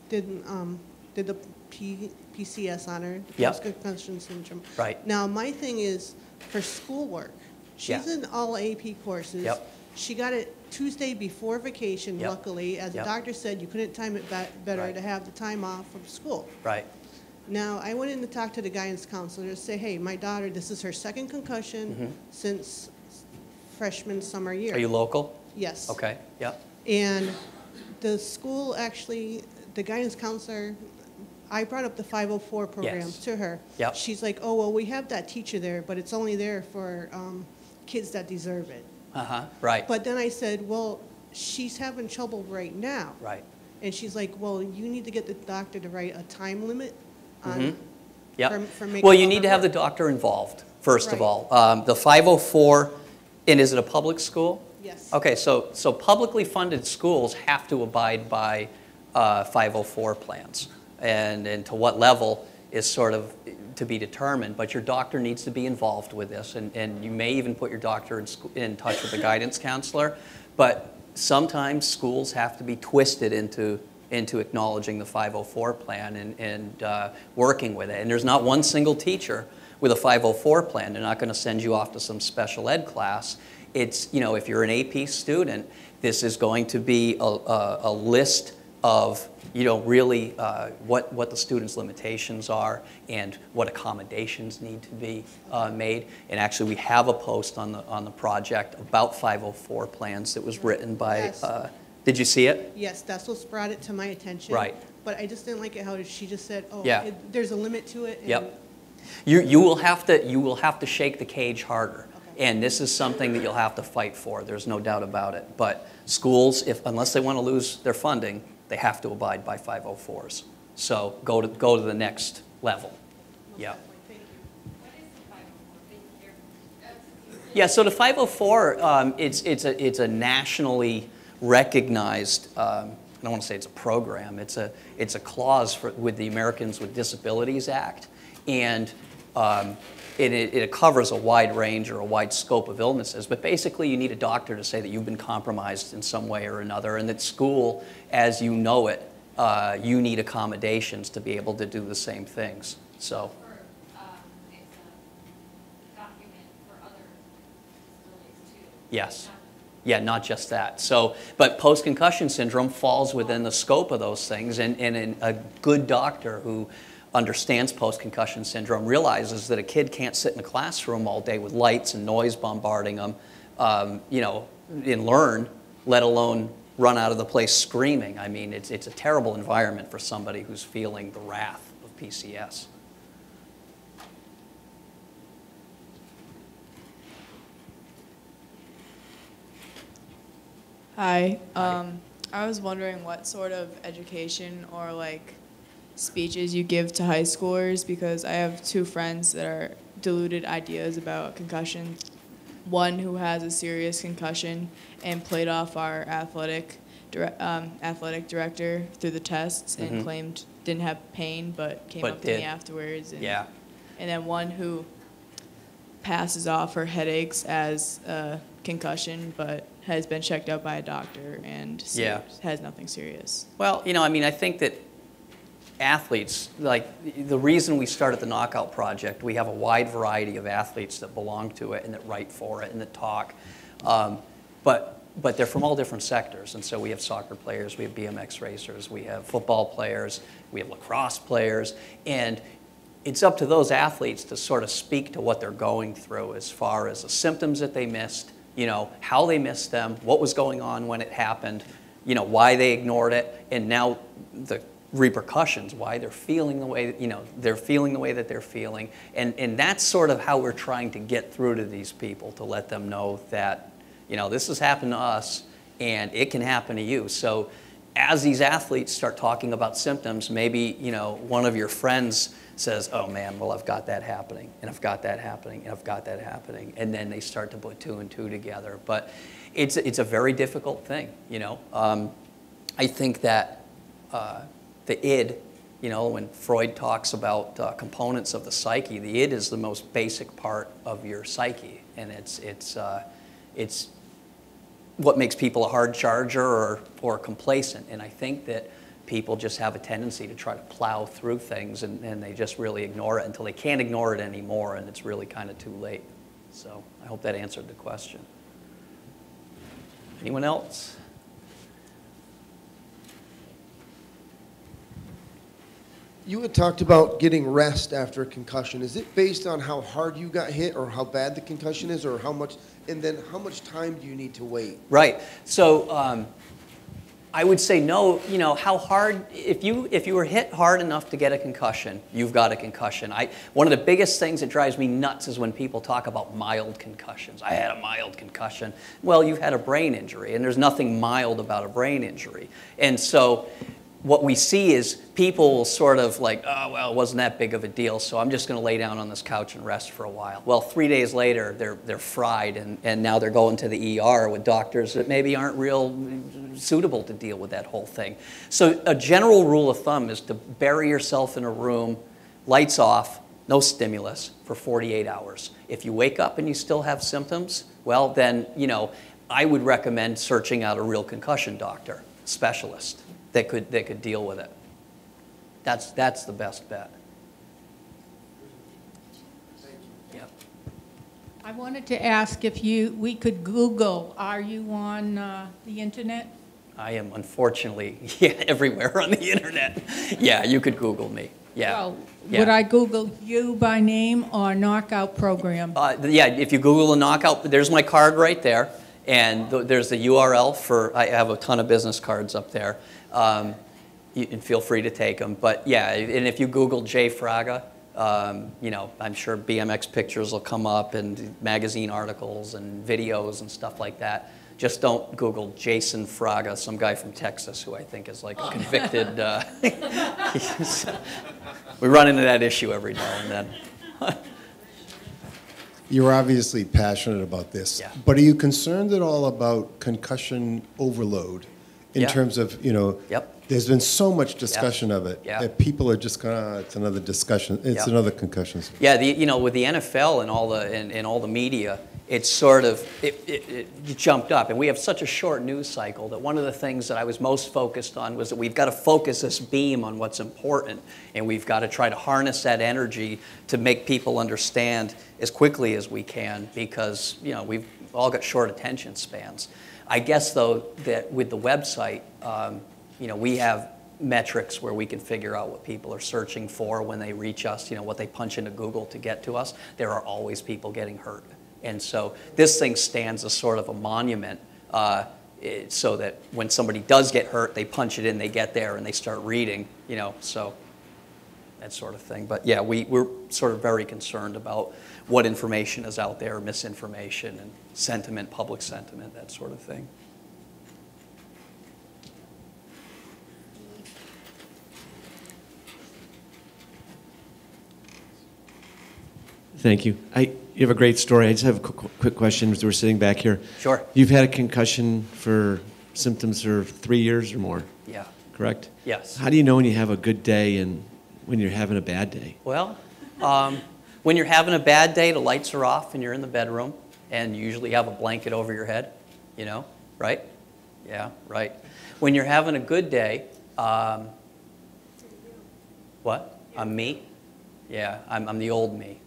did the PCS on her, post-concussion syndrome. Right. Now, my thing is for schoolwork. She's in all AP courses. Yep. She got it Tuesday before vacation, Yep. luckily. As the doctor said, you couldn't time it better to have the time off from school. Right. Now, I went in to talk to the guidance counselor to say, hey, my daughter, this is her 2nd concussion since freshman summer year. Are you local? Yes. Okay, yeah. And the school actually, the guidance counselor, I brought up the 504 program to her. Yep. She's like, oh, well, we have that teacher there, but it's only there for kids that deserve it. Right. But then I said, well, she's having trouble right now. Right. And she's like, well, you need to get the doctor to write a time limit on for making well, you all need her to have the work. doctor involved, first of Right. all. The 504, and is it a public school? Yes. Okay, so publicly funded schools have to abide by 504 plans. And to what level is sort of to be determined, but your doctor needs to be involved with this, and you may even put your doctor in touch with the guidance counselor, but sometimes schools have to be twisted into acknowledging the 504 plan and working with it. And there's not one single teacher with a 504 plan. They're not going to send you off to some special ed class. It's, if you're an AP student, this is going to be a list of, you know, really what the students' limitations are and what accommodations need to be made. And actually, we have a post on the project about 504 plans that was written by. Yes. Did you see it? Yes, that's what's brought it to my attention. Right. But I just didn't like it how she just said, oh, Yeah. there's a limit to it. And Yep. You will have to shake the cage harder. Okay. And this is something that you'll have to fight for. There's no doubt about it. But schools, unless they want to lose their funding, they have to abide by 504s. So go to the next level. Yeah. Thank you. What is the 504? Yeah. So the 504, it's a nationally recognized. I don't want to say it's a program. It's a clause with the Americans with Disabilities Act, and it covers a wide range or a wide scope of illnesses. But basically, you need a doctor to say that you've been compromised in some way or another, and that school, as you know it, you need accommodations to be able to do the same things. So. It's a document for other disabilities too. Yes. Yeah, not just that. So, but post-concussion syndrome falls within the scope of those things, and a good doctor who understands post-concussion syndrome realizes that a kid can't sit in a classroom all day with lights and noise bombarding them, you know, and learn, let alone run out of the place screaming. I mean, it's a terrible environment for somebody who's feeling the wrath of PCS. Hi. I was wondering what sort of education or like speeches you give to high schoolers, because I have two friends that are deluded ideas about concussion. One who has a serious concussion and played off our athletic director through the tests and claimed didn't have pain but came up to me afterwards. And, Yeah. And then one who passes off her headaches as a concussion but has been checked out by a doctor and has nothing serious. Well, you know, I mean, I think that athletes, like the reason we started the Knockout Project, we have a wide variety of athletes that belong to it and that write for it and that talk. But they're from all different sectors. And so we have soccer players, we have BMX racers, we have football players, we have lacrosse players. And it's up to those athletes to sort of speak to what they're going through as far as the symptoms that they missed, you know, how they missed them, what was going on when it happened, you know, why they ignored it, and now the repercussions, why they're feeling the way, you know, they're feeling the way that they're feeling. And that's sort of how we're trying to get through to these people, to let them know that, you know, this has happened to us and it can happen to you. So as these athletes start talking about symptoms, maybe, you know, one of your friends says, oh man, well, I've got that happening, and I've got that happening, and I've got that happening. And then they start to put two and two together. But it's a very difficult thing, you know. I think that the id, you know, when Freud talks about components of the psyche, the id is the most basic part of your psyche. And it's what makes people a hard charger or complacent. And I think that people just have a tendency to try to plow through things, and they just really ignore it until they can't ignore it anymore, and it's really kind of too late. So I hope that answered the question. Anyone else? You had talked about getting rest after a concussion. Is it based on how hard you got hit or how bad the concussion is, or how much, and then how much time do you need to wait? Right. So I would say no, you know, how hard, if you were hit hard enough to get a concussion, you've got a concussion. One of the biggest things that drives me nuts is when people talk about mild concussions. I had a mild concussion. Well, you've had a brain injury, and there's nothing mild about a brain injury. And so what we see is people sort of like, oh, well, it wasn't that big of a deal, so I'm just going to lay down on this couch and rest for a while. Well, 3 days later, they're fried, and now they're going to the ER with doctors that maybe aren't real suitable to deal with that whole thing. So a general rule of thumb is to bury yourself in a room, lights off, no stimulus, for 48 hours. If you wake up and you still have symptoms, well, then, you know, I would recommend searching out a real concussion doctor, specialist, that could deal with it. That's the best bet. Yep. I wanted to ask if we could Google, are you on the internet? I am unfortunately everywhere on the internet. Yeah, you could Google me. Yeah. Well, Yeah. would I Google you by name or knockout program? Yeah, if you Google a knockout, there's my card right there, and there's the URL for. I have a ton of business cards up there. You can feel free to take them. But yeah, and if you Google Jay Fraga, you know, I'm sure BMX pictures will come up and magazine articles and videos and stuff like that. Just don't Google Jason Fraga, some guy from Texas who I think is like a convicted. We run into that issue every now and then. You're obviously passionate about this, Yeah. but are you concerned at all about concussion overload in Yeah. terms of, you know, Yep. there's been so much discussion of it Yeah. that people are just kind of, it's another discussion, it's Yeah. another concussion. Yeah, you know, with the NFL and all the media, it's sort of it jumped up, and we have such a short news cycle that one of the things that I was most focused on was that we've got to focus this beam on what's important, and we've got to try to harness that energy to make people understand as quickly as we can, because you know we've all got short attention spans. I guess though that with the website, you know, we have metrics where we can figure out what people are searching for when they reach us, you know, what they punch into Google to get to us. There are always people getting hurt. And so this thing stands as sort of a monument so that when somebody does get hurt, they punch it in, they get there, and they start reading, you know, so that sort of thing. But yeah, we're sort of very concerned about what information is out there, misinformation and sentiment, public sentiment, that sort of thing. Thank you. You have a great story. I just have a quick question as we're sitting back here. Sure. You've had a concussion for symptoms for 3 years or more. Yeah. Correct? Yes. How do you know when you have a good day and when you're having a bad day? Well, when you're having a bad day, the lights are off and you're in the bedroom, and you usually have a blanket over your head, you know, right? Yeah, right. When you're having a good day, what? I'm me? Yeah, I'm the old me.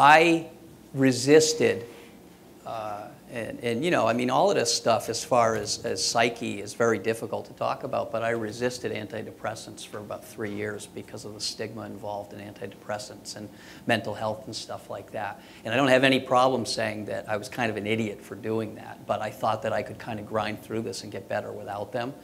I resisted, and you know, I mean, all of this stuff as far as psyche is very difficult to talk about, but I resisted antidepressants for about 3 years because of the stigma involved in antidepressants and mental health and stuff like that. And I don't have any problem saying that I was kind of an idiot for doing that, but I thought that I could kind of grind through this and get better without them,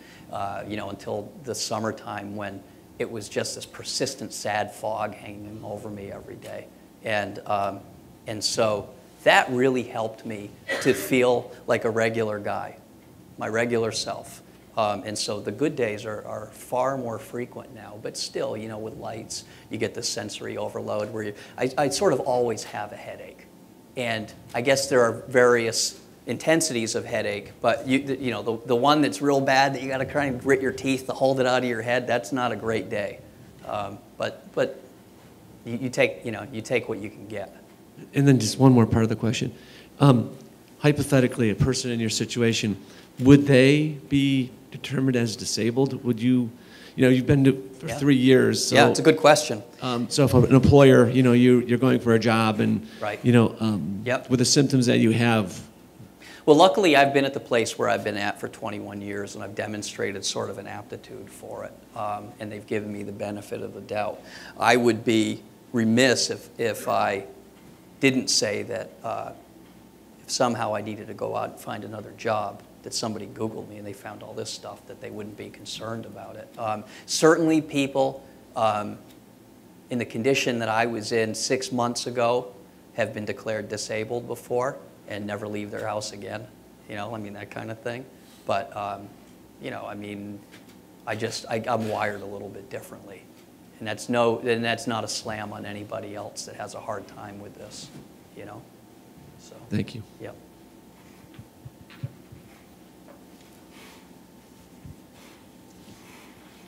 you know, until the summertime when it was just this persistent sad fog hanging over me every day. And so that really helped me to feel like a regular guy, my regular self. And so the good days are far more frequent now, but still, you know, with lights, you get this sensory overload where I sort of always have a headache. And I guess there are various intensities of headache, but you know, the one that's real bad that you got to kind of grit your teeth to hold it out of your head, that's not a great day. But you take what you can get. And then just one more part of the question. Hypothetically, a person in your situation, would they be determined as disabled? Would you, you've been for 3 years. So, yeah, it's a good question. So if an employer, you're going for a job and, right. Yep. With the symptoms that you have. Well, luckily, I've been at the place where I've been at for 21 years, and I've demonstrated sort of an aptitude for it, and they've given me the benefit of the doubt. I would be remiss if I didn't say that if somehow I needed to go out and find another job, that somebody Googled me and they found all this stuff, that they wouldn't be concerned about it. Certainly people in the condition that I was in 6 months ago have been declared disabled before and never leave their house again, that kind of thing. But, I'm wired a little bit differently. And that's not a slam on anybody else that has a hard time with this, So. Thank you. Yep.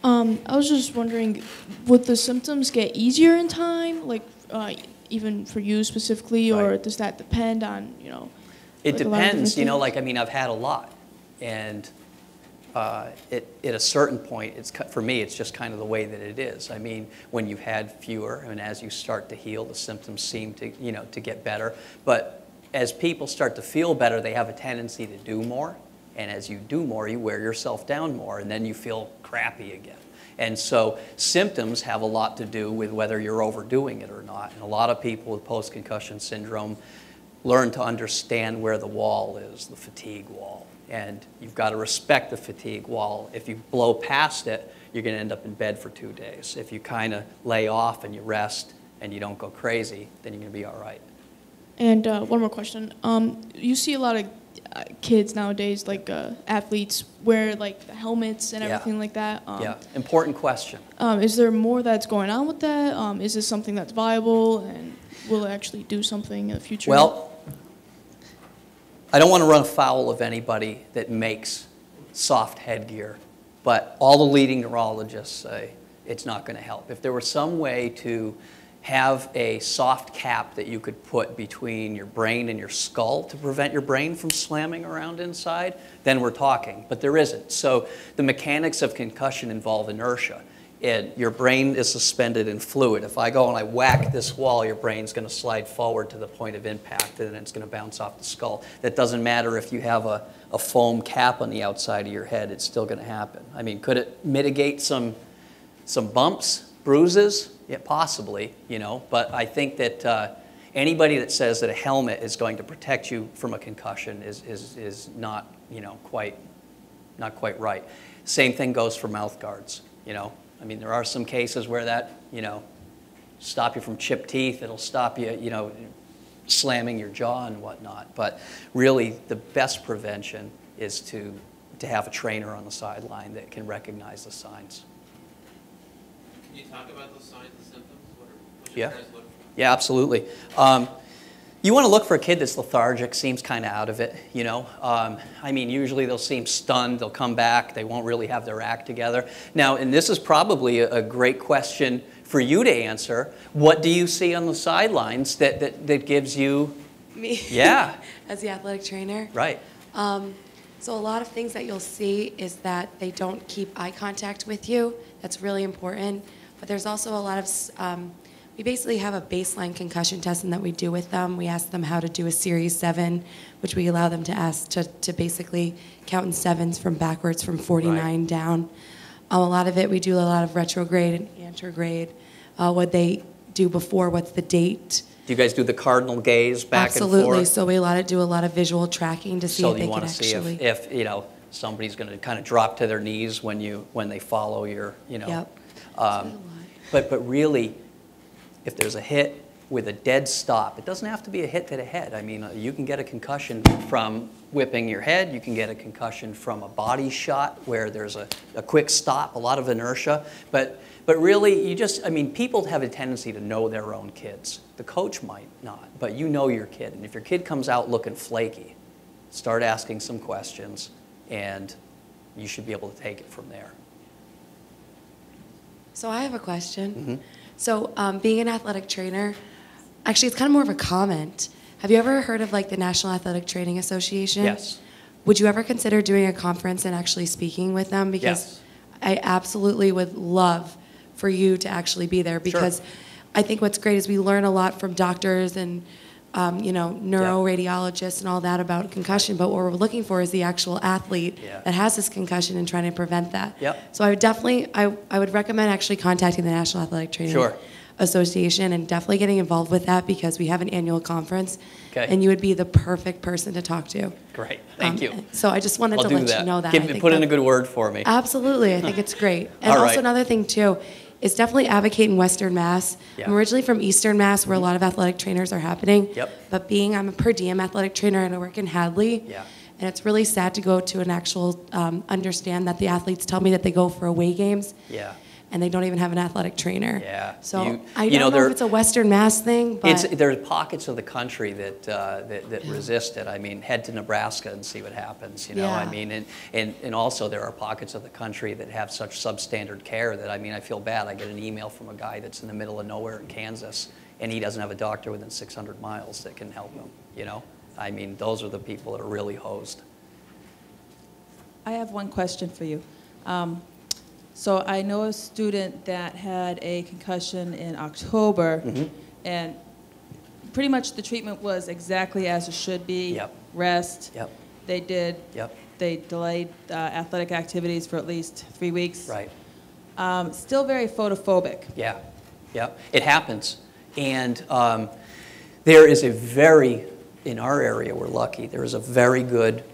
I was just wondering, would the symptoms get easier in time, like even for you specifically, or Right. does that depend on, It like a lot of depends, different things? I've had a lot. And at a certain point, for me, it's just kind of the way that it is. I mean, when you've had fewer, and as you start to heal, the symptoms seem to, to get better. But as people start to feel better, they have a tendency to do more. And as you do more, you wear yourself down more, and then you feel crappy again. And so symptoms have a lot to do with whether you're overdoing it or not. And a lot of people with post-concussion syndrome learn to understand where the wall is, the fatigue wall. And you've got to respect the fatigue wall. If you blow past it, you're going to end up in bed for 2 days. If you kind of lay off and you rest and you don't go crazy, then you're going to be all right. And one more question. You see a lot of kids nowadays, like athletes, wear like the helmets and everything like that. Yeah, important question. Is there more that's going on with that? Is this something that's viable, and will it actually do something in the future? Well, I don't want to run afoul of anybody that makes soft headgear, but all the leading neurologists say it's not going to help. If there were some way to have a soft cap that you could put between your brain and your skull to prevent your brain from slamming around inside, then we're talking. But there isn't. So the mechanics of concussion involve inertia. And your brain is suspended in fluid. If I go and I whack this wall, your brain's going to slide forward to the point of impact, and then it's going to bounce off the skull. That doesn't matter if you have a foam cap on the outside of your head. It's still going to happen. I mean, could it mitigate some bumps, bruises? Yeah, possibly, you know. But I think that anybody that says that a helmet is going to protect you from a concussion is not, you know, quite right. Same thing goes for mouth guards, you know. I mean, there are some cases where that, you know, stop you from chipped teeth. It'll stop you, you know, slamming your jaw and whatnot. But really, the best prevention is to have a trainer on the sideline that can recognize the signs. Can you talk about those signs and symptoms? What should Yeah. parents look for? Yeah, absolutely. You want to look for a kid that's lethargic, seems kind of out of it, you know. I mean, usually they'll seem stunned, they'll come back, they won't really have their act together. Now, and this is probably a great question for you to answer. What do you see on the sidelines that gives you... Me? Yeah. As the athletic trainer? Right. So a lot of things that you'll see is that they don't keep eye contact with you. That's really important. But there's also a lot of... we basically have a baseline concussion testing that we do with them. We ask them how to do a Series 7, which we allow them to ask to basically count in sevens from backwards from 49 down. A lot of it, we do a lot of retrograde and anterograde. What they do before, what's the date. Do you guys do the cardinal gaze back and forth? Absolutely. So we do a lot of visual tracking to see if they can actually... So you want to see if you know, somebody's going to kind of drop to their knees when they follow your, you know. Yep. But really, if there's a hit with a dead stop, it doesn't have to be a hit to the head. I mean, you can get a concussion from whipping your head. You can get a concussion from a body shot where there's a quick stop, a lot of inertia. But really, I mean, people have a tendency to know their own kids. The coach might not, but you know your kid. And if your kid comes out looking flaky, start asking some questions, and you should be able to take it from there. So I have a question. Mm-hmm. So being an athletic trainer, actually it's kind of more of a comment. Have you ever heard of like the National Athletic Training Association? Yes. Would you ever consider doing a conference and actually speaking with them? Because yes. I absolutely would love for you to actually be there, because Sure. I think what's great is we learn a lot from doctors and you know, neuroradiologists and all that about concussion, but what we're looking for is the actual athlete that has this concussion and trying to prevent that. Yep. So I would definitely, I would recommend actually contacting the National Athletic Training Association and definitely getting involved with that, because we have an annual conference and you would be the perfect person to talk to. Great, thank you. So I just wanted to let you know that. Put in a good word for me. Absolutely, I think it's great. And All also right. another thing too, is definitely advocate in Western Mass. Yeah. I'm originally from Eastern Mass, where a lot of athletic trainers are happening. Yep. But I'm a per diem athletic trainer and I work in Hadley. Yeah. And it's really sad to go to an actual, understand that the athletes tell me that they go for away games. Yeah. And they don't even have an athletic trainer. Yeah. So I don't know if it's a Western Mass thing, but There are pockets of the country that resist it. I mean, head to Nebraska and see what happens. You know, I mean, and also there are pockets of the country that have such substandard care that, I mean, I feel bad. I get an email from a guy that's in the middle of nowhere in Kansas, and he doesn't have a doctor within 600 miles that can help him. You know, I mean, those are the people that are really hosed. I have one question for you. So I know a student that had a concussion in October, and pretty much the treatment was exactly as it should be. Yep. Rest. Yep. They did they delayed athletic activities for at least 3 weeks. Right. Still very photophobic. Yeah, yeah, it happens. And there is a in our area, we're lucky, there is a very good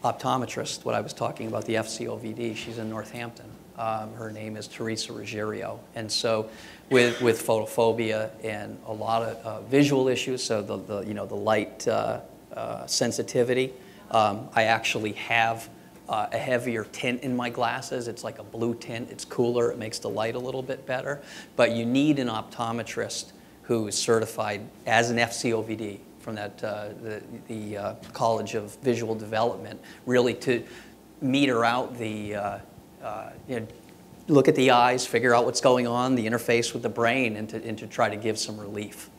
optometrist, what I was talking about, the FCOVD. She's in Northampton. Her name is Teresa Ruggiero. And so with photophobia and a lot of visual issues, so the light sensitivity, I actually have a heavier tint in my glasses. It's like a blue tint. It's cooler. It makes the light a little bit better. But you need an optometrist who is certified as an FCOVD from that the College of Visual Development, really to meter out the look at the eyes, figure out what's going on, the interface with the brain, and to try to give some relief.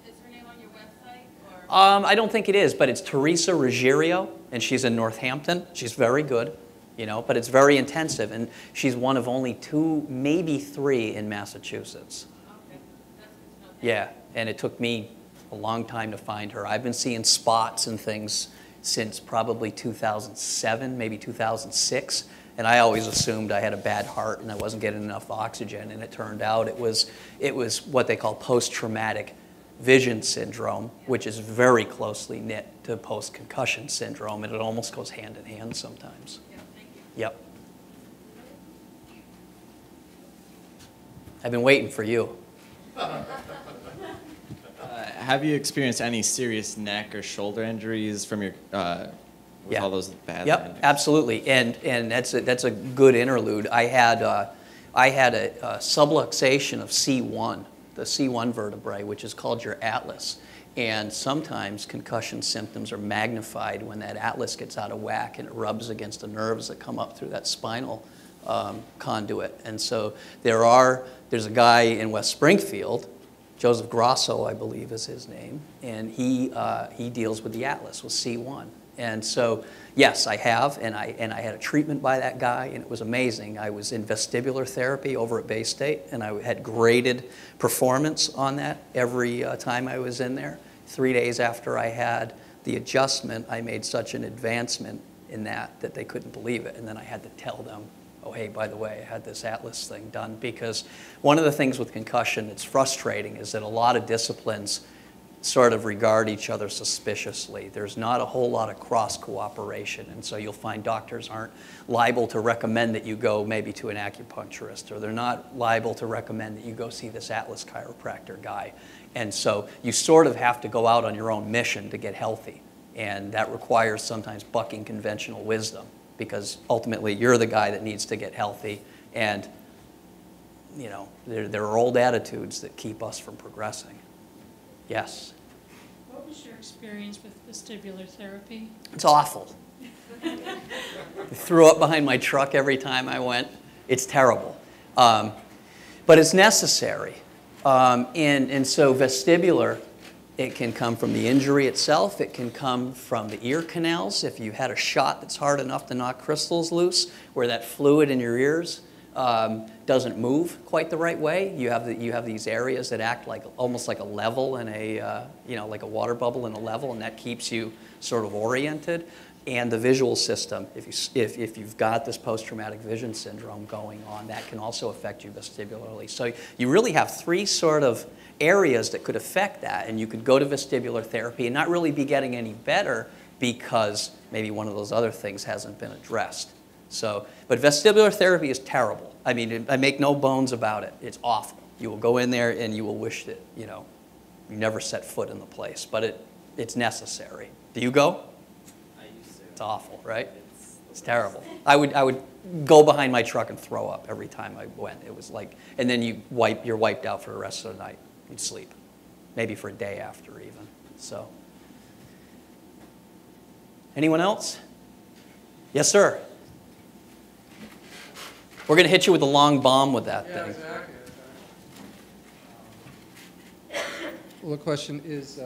Is her name on your website? Or? I don't think it is, but it's Teresa Ruggiero, and she's in Northampton. She's very good, but it's very intensive, and she's one of only 2, maybe 3 in Massachusetts. Okay, that's good to know. Yeah, and it took me a long time to find her. I've been seeing spots and things since probably 2007, maybe 2006. And I always assumed I had a bad heart and I wasn't getting enough oxygen. And it turned out it was what they call post-traumatic vision syndrome, which is very closely knit to post-concussion syndrome. And it almost goes hand in hand sometimes. Yeah, thank you. Yep. I've been waiting for you. Have you experienced any serious neck or shoulder injuries from your with all those bad landings? Absolutely, and that's a good interlude. I had a subluxation of C1, the C1 vertebrae, which is called your atlas. And sometimes concussion symptoms are magnified when that atlas gets out of whack and it rubs against the nerves that come up through that spinal conduit. And so there's a guy in West Springfield, Joseph Grosso, I believe is his name, and he deals with the atlas, with C1. And so, yes, I have, and I had a treatment by that guy, and it was amazing. I was in vestibular therapy over at Bay State, and I had graded performance on that every time I was in there. 3 days after I had the adjustment, I made such an advancement in that they couldn't believe it, and then I had to tell them, oh, hey, by the way, I had this atlas thing done, because one of the things with concussion that's frustrating is that a lot of disciplines sort of regard each other suspiciously. There's not a whole lot of cross-cooperation, and so you'll find doctors aren't liable to recommend that you go maybe to an acupuncturist, or they're not liable to recommend that you go see this Atlas chiropractor guy. And so you sort of have to go out on your own mission to get healthy, and that requires sometimes bucking conventional wisdom, because ultimately you're the guy that needs to get healthy, and there are old attitudes that keep us from progressing. Yes? What was your experience with vestibular therapy? It's awful. I threw up behind my truck every time I went. It's terrible. But it's necessary. And so vestibular, it can come from the injury itself. It can come from the ear canals. If you had a shot that's hard enough to knock crystals loose, where that fluid in your ears doesn't move quite the right way. You have these areas that act almost like a level in like a water bubble in a level, and that keeps you sort of oriented. And the visual system, if you've got this post-traumatic vision syndrome going on, that can also affect you vestibularly. So you really have 3 sort of areas that could affect that, and you could go to vestibular therapy and not really be getting any better because maybe one of those other things hasn't been addressed. But vestibular therapy is terrible. I mean, I make no bones about it. It's awful. You will go in there and you will wish that, you never set foot in the place. But it's necessary. Do you go? I used to. It's awful, right? It's terrible. I would go behind my truck and throw up every time I went. It was like, and then you're wiped out for the rest of the night. You'd sleep, maybe for a day after even. So, anyone else? Yes, sir. We're going to hit you with a long bomb with that thing. Exactly. Well, the question is,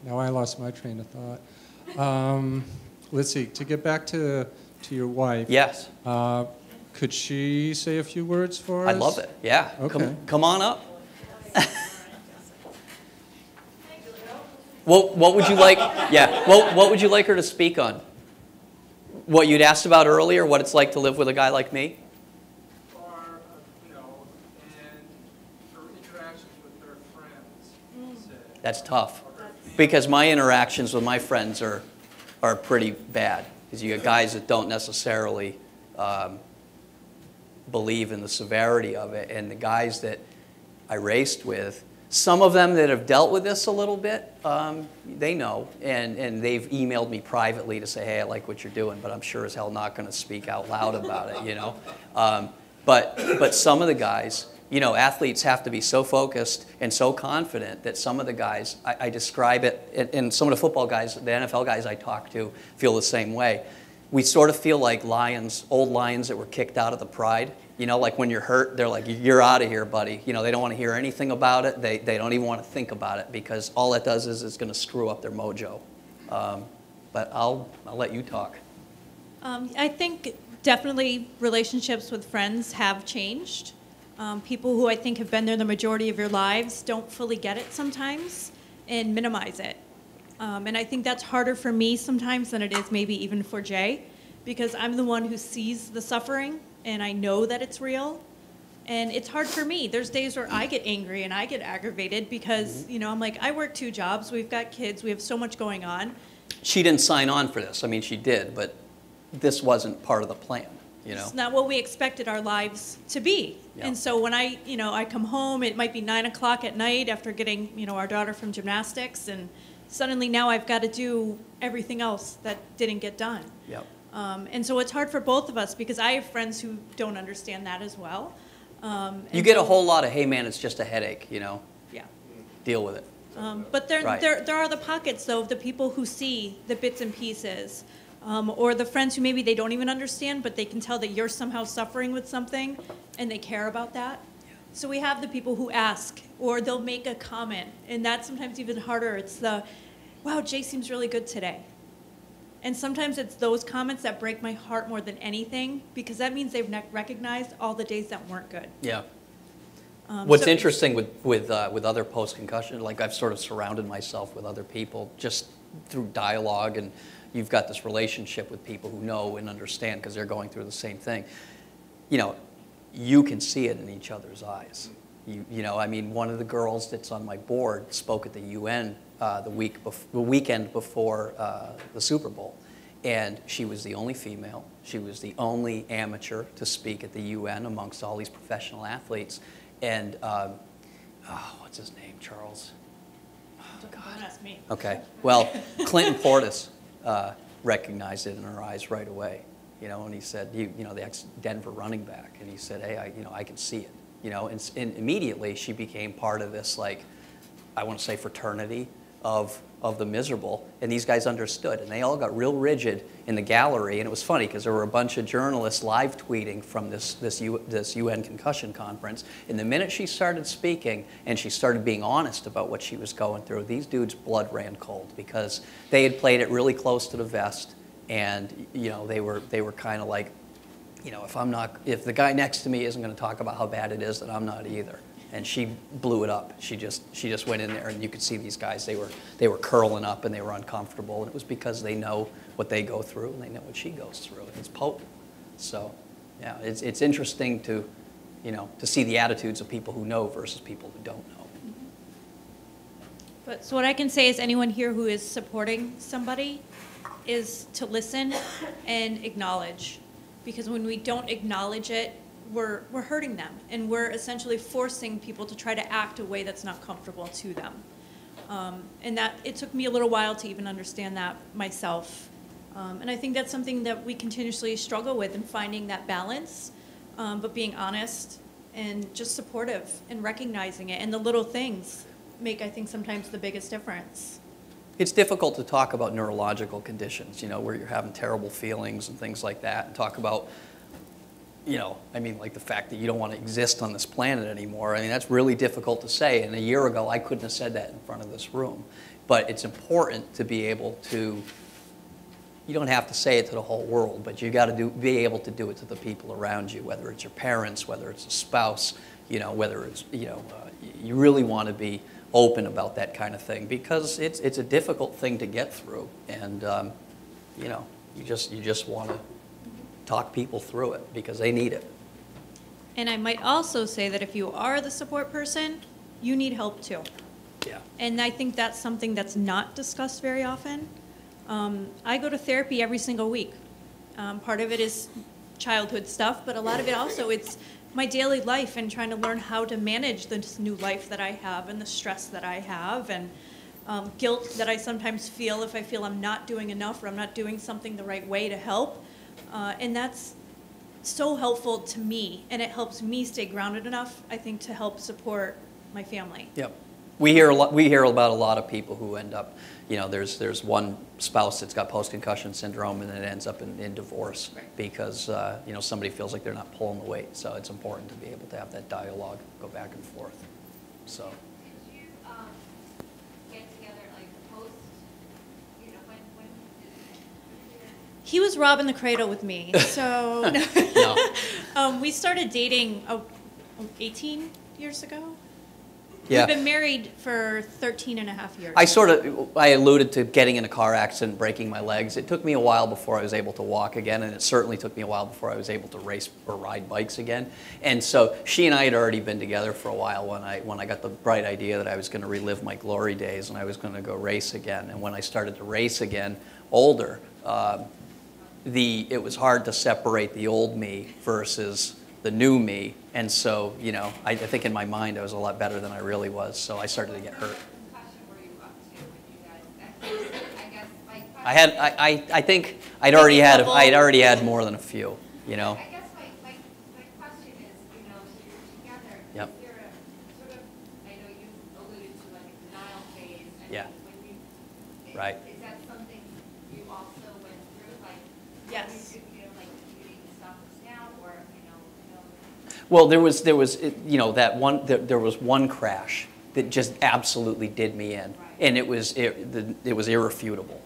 now I lost my train of thought. Let's see, to get back to your wife. Yes. Could she say a few words for us? I'd love it, yeah. Okay. Come on up. What would you like? Yeah. What would you like her to speak on? What you'd asked about earlier, what it's like to live with a guy like me? Or, you know, and her interactions with their friends. Say. That's tough. Because my interactions with my friends are pretty bad. Because you get guys that don't necessarily believe in the severity of it. And the guys that I raced with, some of them that have dealt with this a little bit, they know. And they've emailed me privately to say, hey, I like what you're doing, but I'm sure as hell not going to speak out loud about it, you know. But some of the guys, you know, athletes have to be so focused and so confident that some of the guys, I describe it, and some of the football guys, the NFL guys I talk to feel the same way. We sort of feel like lions, old lions that were kicked out of the pride. You know, like when you're hurt, they're like, you're out of here, buddy. You know, they don't want to hear anything about it. They don't even want to think about it because all it does is it's going to screw up their mojo. But I'll let you talk. I think definitely relationships with friends have changed. People who I think have been there the majority of your lives don't fully get it sometimes and minimize it. And I think that's harder for me sometimes than it is maybe even for Jay, because I'm the one who sees the suffering and I know that it's real. And it's hard for me. There's days where I get angry and I get aggravated because, you know, I'm like, I work 2 jobs, we've got kids, we have so much going on. She didn't sign on for this. I mean, she did, but this wasn't part of the plan, you know. It's not what we expected our lives to be. Yeah. And so when I come home, it might be 9 o'clock at night after getting, you know, our daughter from gymnastics, and suddenly now I've got to do everything else that didn't get done. Yep. And so it's hard for both of us because I have friends who don't understand that as well. You get a whole lot of, hey man, it's just a headache, you know. Yeah. Deal with it. But there Right. are the pockets, though, of the people who see the bits and pieces, or the friends who maybe they don't even understand, but they can tell that you're somehow suffering with something, and they care about that. So we have the people who ask, or they'll make a comment, and that's sometimes even harder. It's the, wow, Jay seems really good today. And sometimes it's those comments that break my heart more than anything, because that means they've recognized all the days that weren't good. Yeah. What's so- interesting with other post-concussion, like I've sort of surrounded myself with other people just through dialogue, and you've got this relationship with people who know and understand because they're going through the same thing. You know, you can see it in each other's eyes. You know, I mean, one of the girls that's on my board spoke at the UN the weekend before the Super Bowl, and she was the only female. She was the only amateur to speak at the UN amongst all these professional athletes. And what's his name? Charles? Oh, God. That's me. Okay. Well, Clinton Portis recognized it in her eyes right away. You know, and he said, you know, the ex-Denver running back, and he said, hey, I can see it. You know, and immediately she became part of this, like, I want to say fraternity of the miserable, and these guys understood, and they all got real rigid in the gallery, and it was funny because there were a bunch of journalists live tweeting from this UN concussion conference, and the minute she started speaking and she started being honest about what she was going through, these dudes' blood ran cold because they had played it really close to the vest, and you know, they were kind of like, you know, if the guy next to me isn't going to talk about how bad it is, then I'm not either. And she blew it up. She just went in there, and you could see these guys. They were curling up, and they were uncomfortable. And it was because they know what they go through, and they know what she goes through. And it's potent. So, yeah, it's interesting to, you know, to see the attitudes of people who know versus people who don't know. But so what I can say is anyone here who is supporting somebody is to listen and acknowledge. Because when we don't acknowledge it, we're hurting them, and we're essentially forcing people to try to act a way that's not comfortable to them. And that it took me a little while to even understand that myself. And I think that's something that we continuously struggle with in finding that balance, but being honest and just supportive and recognizing it. And the little things make, I think, sometimes the biggest difference. It's difficult to talk about neurological conditions, you know, where you're having terrible feelings and things like that, and talk about, you know, I mean, like the fact that you don't want to exist on this planet anymore. I mean, that's really difficult to say. And a year ago, I couldn't have said that in front of this room. But it's important to be able to, you don't have to say it to the whole world, but you got to be able to do it to the people around you, whether it's your parents, whether it's a spouse, you know, whether it's, you know, you really want to be open about that kind of thing, because it's a difficult thing to get through, and you know, you just want to talk people through it because they need it. And I might also say that if you are the support person, you need help too. Yeah. And I think that's something that's not discussed very often. I go to therapy every single week. Part of it is childhood stuff, but a lot of it also, it's my daily life and trying to learn how to manage this new life that I have and the stress that I have and guilt that I sometimes feel if I feel I'm not doing enough or I'm not doing something the right way to help. And that's so helpful to me, and it helps me stay grounded enough, I think, to help support my family. Yep. We hear about a lot of people who end up, you know, there's one spouse that's got post-concussion syndrome and it ends up in divorce because, you know, somebody feels like they're not pulling the weight. So it's important to be able to have that dialogue, go back and forth. So. Did you get together like post, you know, when He was robbing the cradle with me, so No. We started dating 18 years ago. Yeah. We've been married for 13 and a half years. I alluded to getting in a car accident, breaking my legs. It took me a while before I was able to walk again, and it certainly took me a while before I was able to race or ride bikes again. And so she and I had already been together for a while when I got the bright idea that I was going to relive my glory days and I was going to go race again. And when I started to race again, older, it was hard to separate the old me versus the new me, and so, you know, I think in my mind I was a lot better than I really was, so I started to get hurt. I think I'd already had more than a few, you know. I guess my question is, you know, so you're together, Yep. is there a sort of, I know you alluded to like a denial phase, and Yeah. when you, Right. Is that something you also went through, like, yes, you know, like, you need to stop this now, or, you know. Well, there was you know, there was one crash that just absolutely did me in, and it was irrefutable.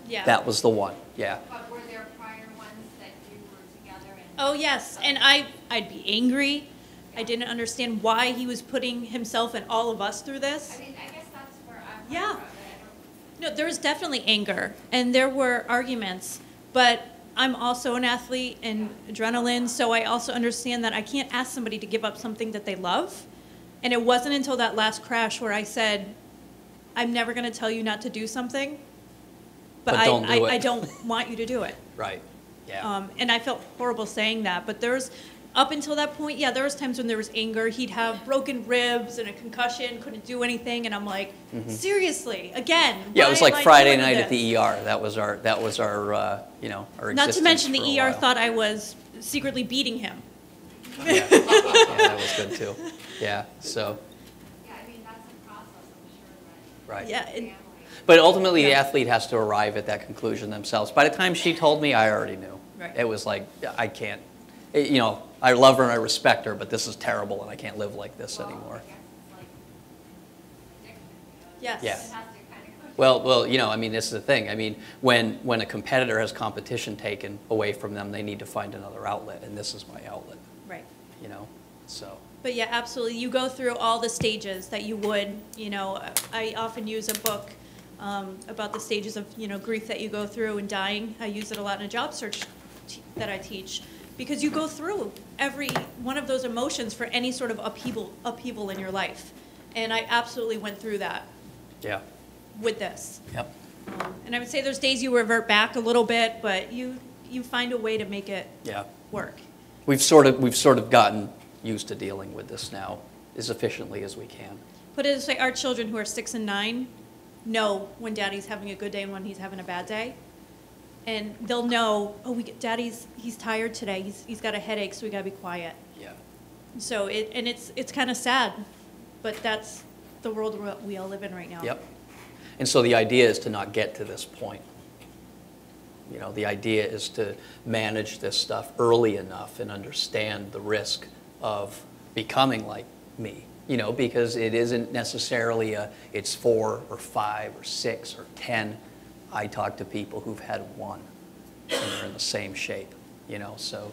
Yeah. That was the one. Yeah. But were there prior ones that you were together and? Oh yes, and I'd be angry. I didn't understand why he was putting himself and all of us through this. I mean, I guess that's where I'm. Yeah. No, there was definitely anger, and there were arguments, but I'm also an athlete and adrenaline, so I also understand that I can't ask somebody to give up something that they love. And it wasn't until that last crash where I said, I'm never going to tell you not to do something, but don't do it. I don't want you to do it. Right. Yeah. And I felt horrible saying that, but there's, up until that point, yeah, there was times when there was anger. He'd have broken ribs and a concussion, couldn't do anything, and I'm like, seriously, again. Yeah, it was why like am I Friday doing night at this? the ER. That was our you know, our existence. Not to mention for a the ER while. thought I was secretly beating him. Yeah, that was good too. Yeah, so. Yeah, I mean, that's a process, I'm sure, Right. Yeah. But ultimately, the athlete has to arrive at that conclusion themselves. By the time she told me, I already knew. Right. It was like, I can't, you know, I love her and I respect her, but this is terrible and I can't live like this anymore. Yes. Yeah. Well, you know, I mean, this is the thing. I mean, when a competitor has competition taken away from them, they need to find another outlet, and this is my outlet. Right. You know, so. But yeah, absolutely. You go through all the stages that you would, you know, I often use a book about the stages of, you know, grief that you go through and dying. I use it a lot in a job search that I teach, because you go through every one of those emotions for any sort of upheaval in your life. And I absolutely went through that. Yeah. With this. Yep. And I would say there's days you revert back a little bit, but you find a way to make it work. We've sort of gotten used to dealing with this now as efficiently as we can. Put it this way, our children who are 6 and 9 know when Daddy's having a good day and when he's having a bad day. And they'll know, oh, he's tired today. He's got a headache, so we gotta be quiet. Yeah. So it's kind of sad, but that's the world we all live in right now. Yep. And so the idea is to not get to this point. You know, the idea is to manage this stuff early enough and understand the risk of becoming like me. You know, because it isn't necessarily it's 4 or 5 or 6 or 10. I talk to people who've had 1 and they're in the same shape. You know, so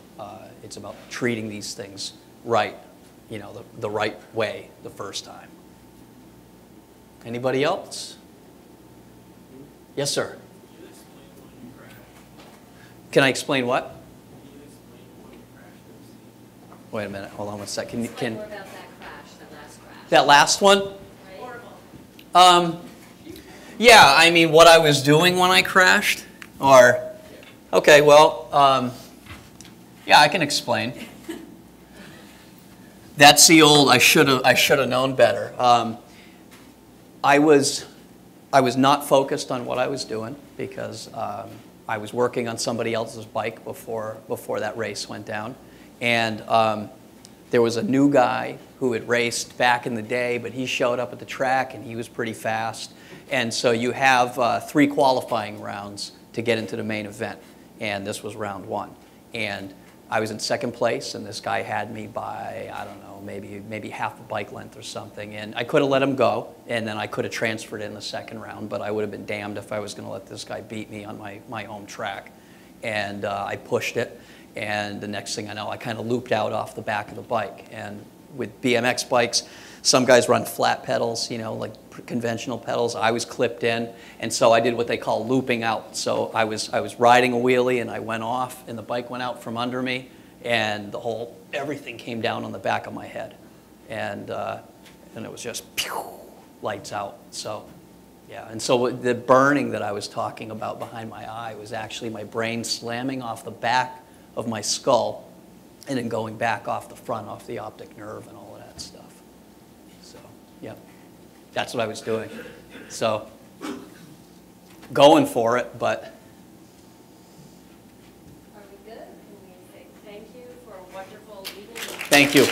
it's about treating these things right. You know, the right way the first time. Anybody else? Yes, sir. Can I explain what? Wait a minute. Hold on one second. Can more about that crash, that last crash. that last one? Yeah, I mean, what I was doing when I crashed, or okay, well, yeah, I can explain. That's the old I should have known better. I was not focused on what I was doing because I was working on somebody else's bike before that race went down, and there was a new guy who had raced back in the day, but he showed up at the track and he was pretty fast, and so you have 3 qualifying rounds to get into the main event, and this was round 1, and I was in second place, and this guy had me by, I don't know, maybe half a bike length or something. And I could have let him go, and then I could have transferred in the second round, but I would have been damned if I was going to let this guy beat me on my home track. And I pushed it, and the next thing I know, I kind of looped out off the back of the bike. And with BMX bikes, some guys run flat pedals, you know, like conventional pedals. I was clipped in, and so I did what they call looping out. So I was riding a wheelie, and I went off, and the bike went out from under me, and everything came down on the back of my head, and it was just pew, lights out. So yeah, and so the burning that I was talking about behind my eye was actually my brain slamming off the back of my skull, and then going back off the front, off the optic nerve, and all of that stuff. Yeah, that's what I was doing. So, going for it, but. Are we good? Can we say thank you for a wonderful evening? Thank you.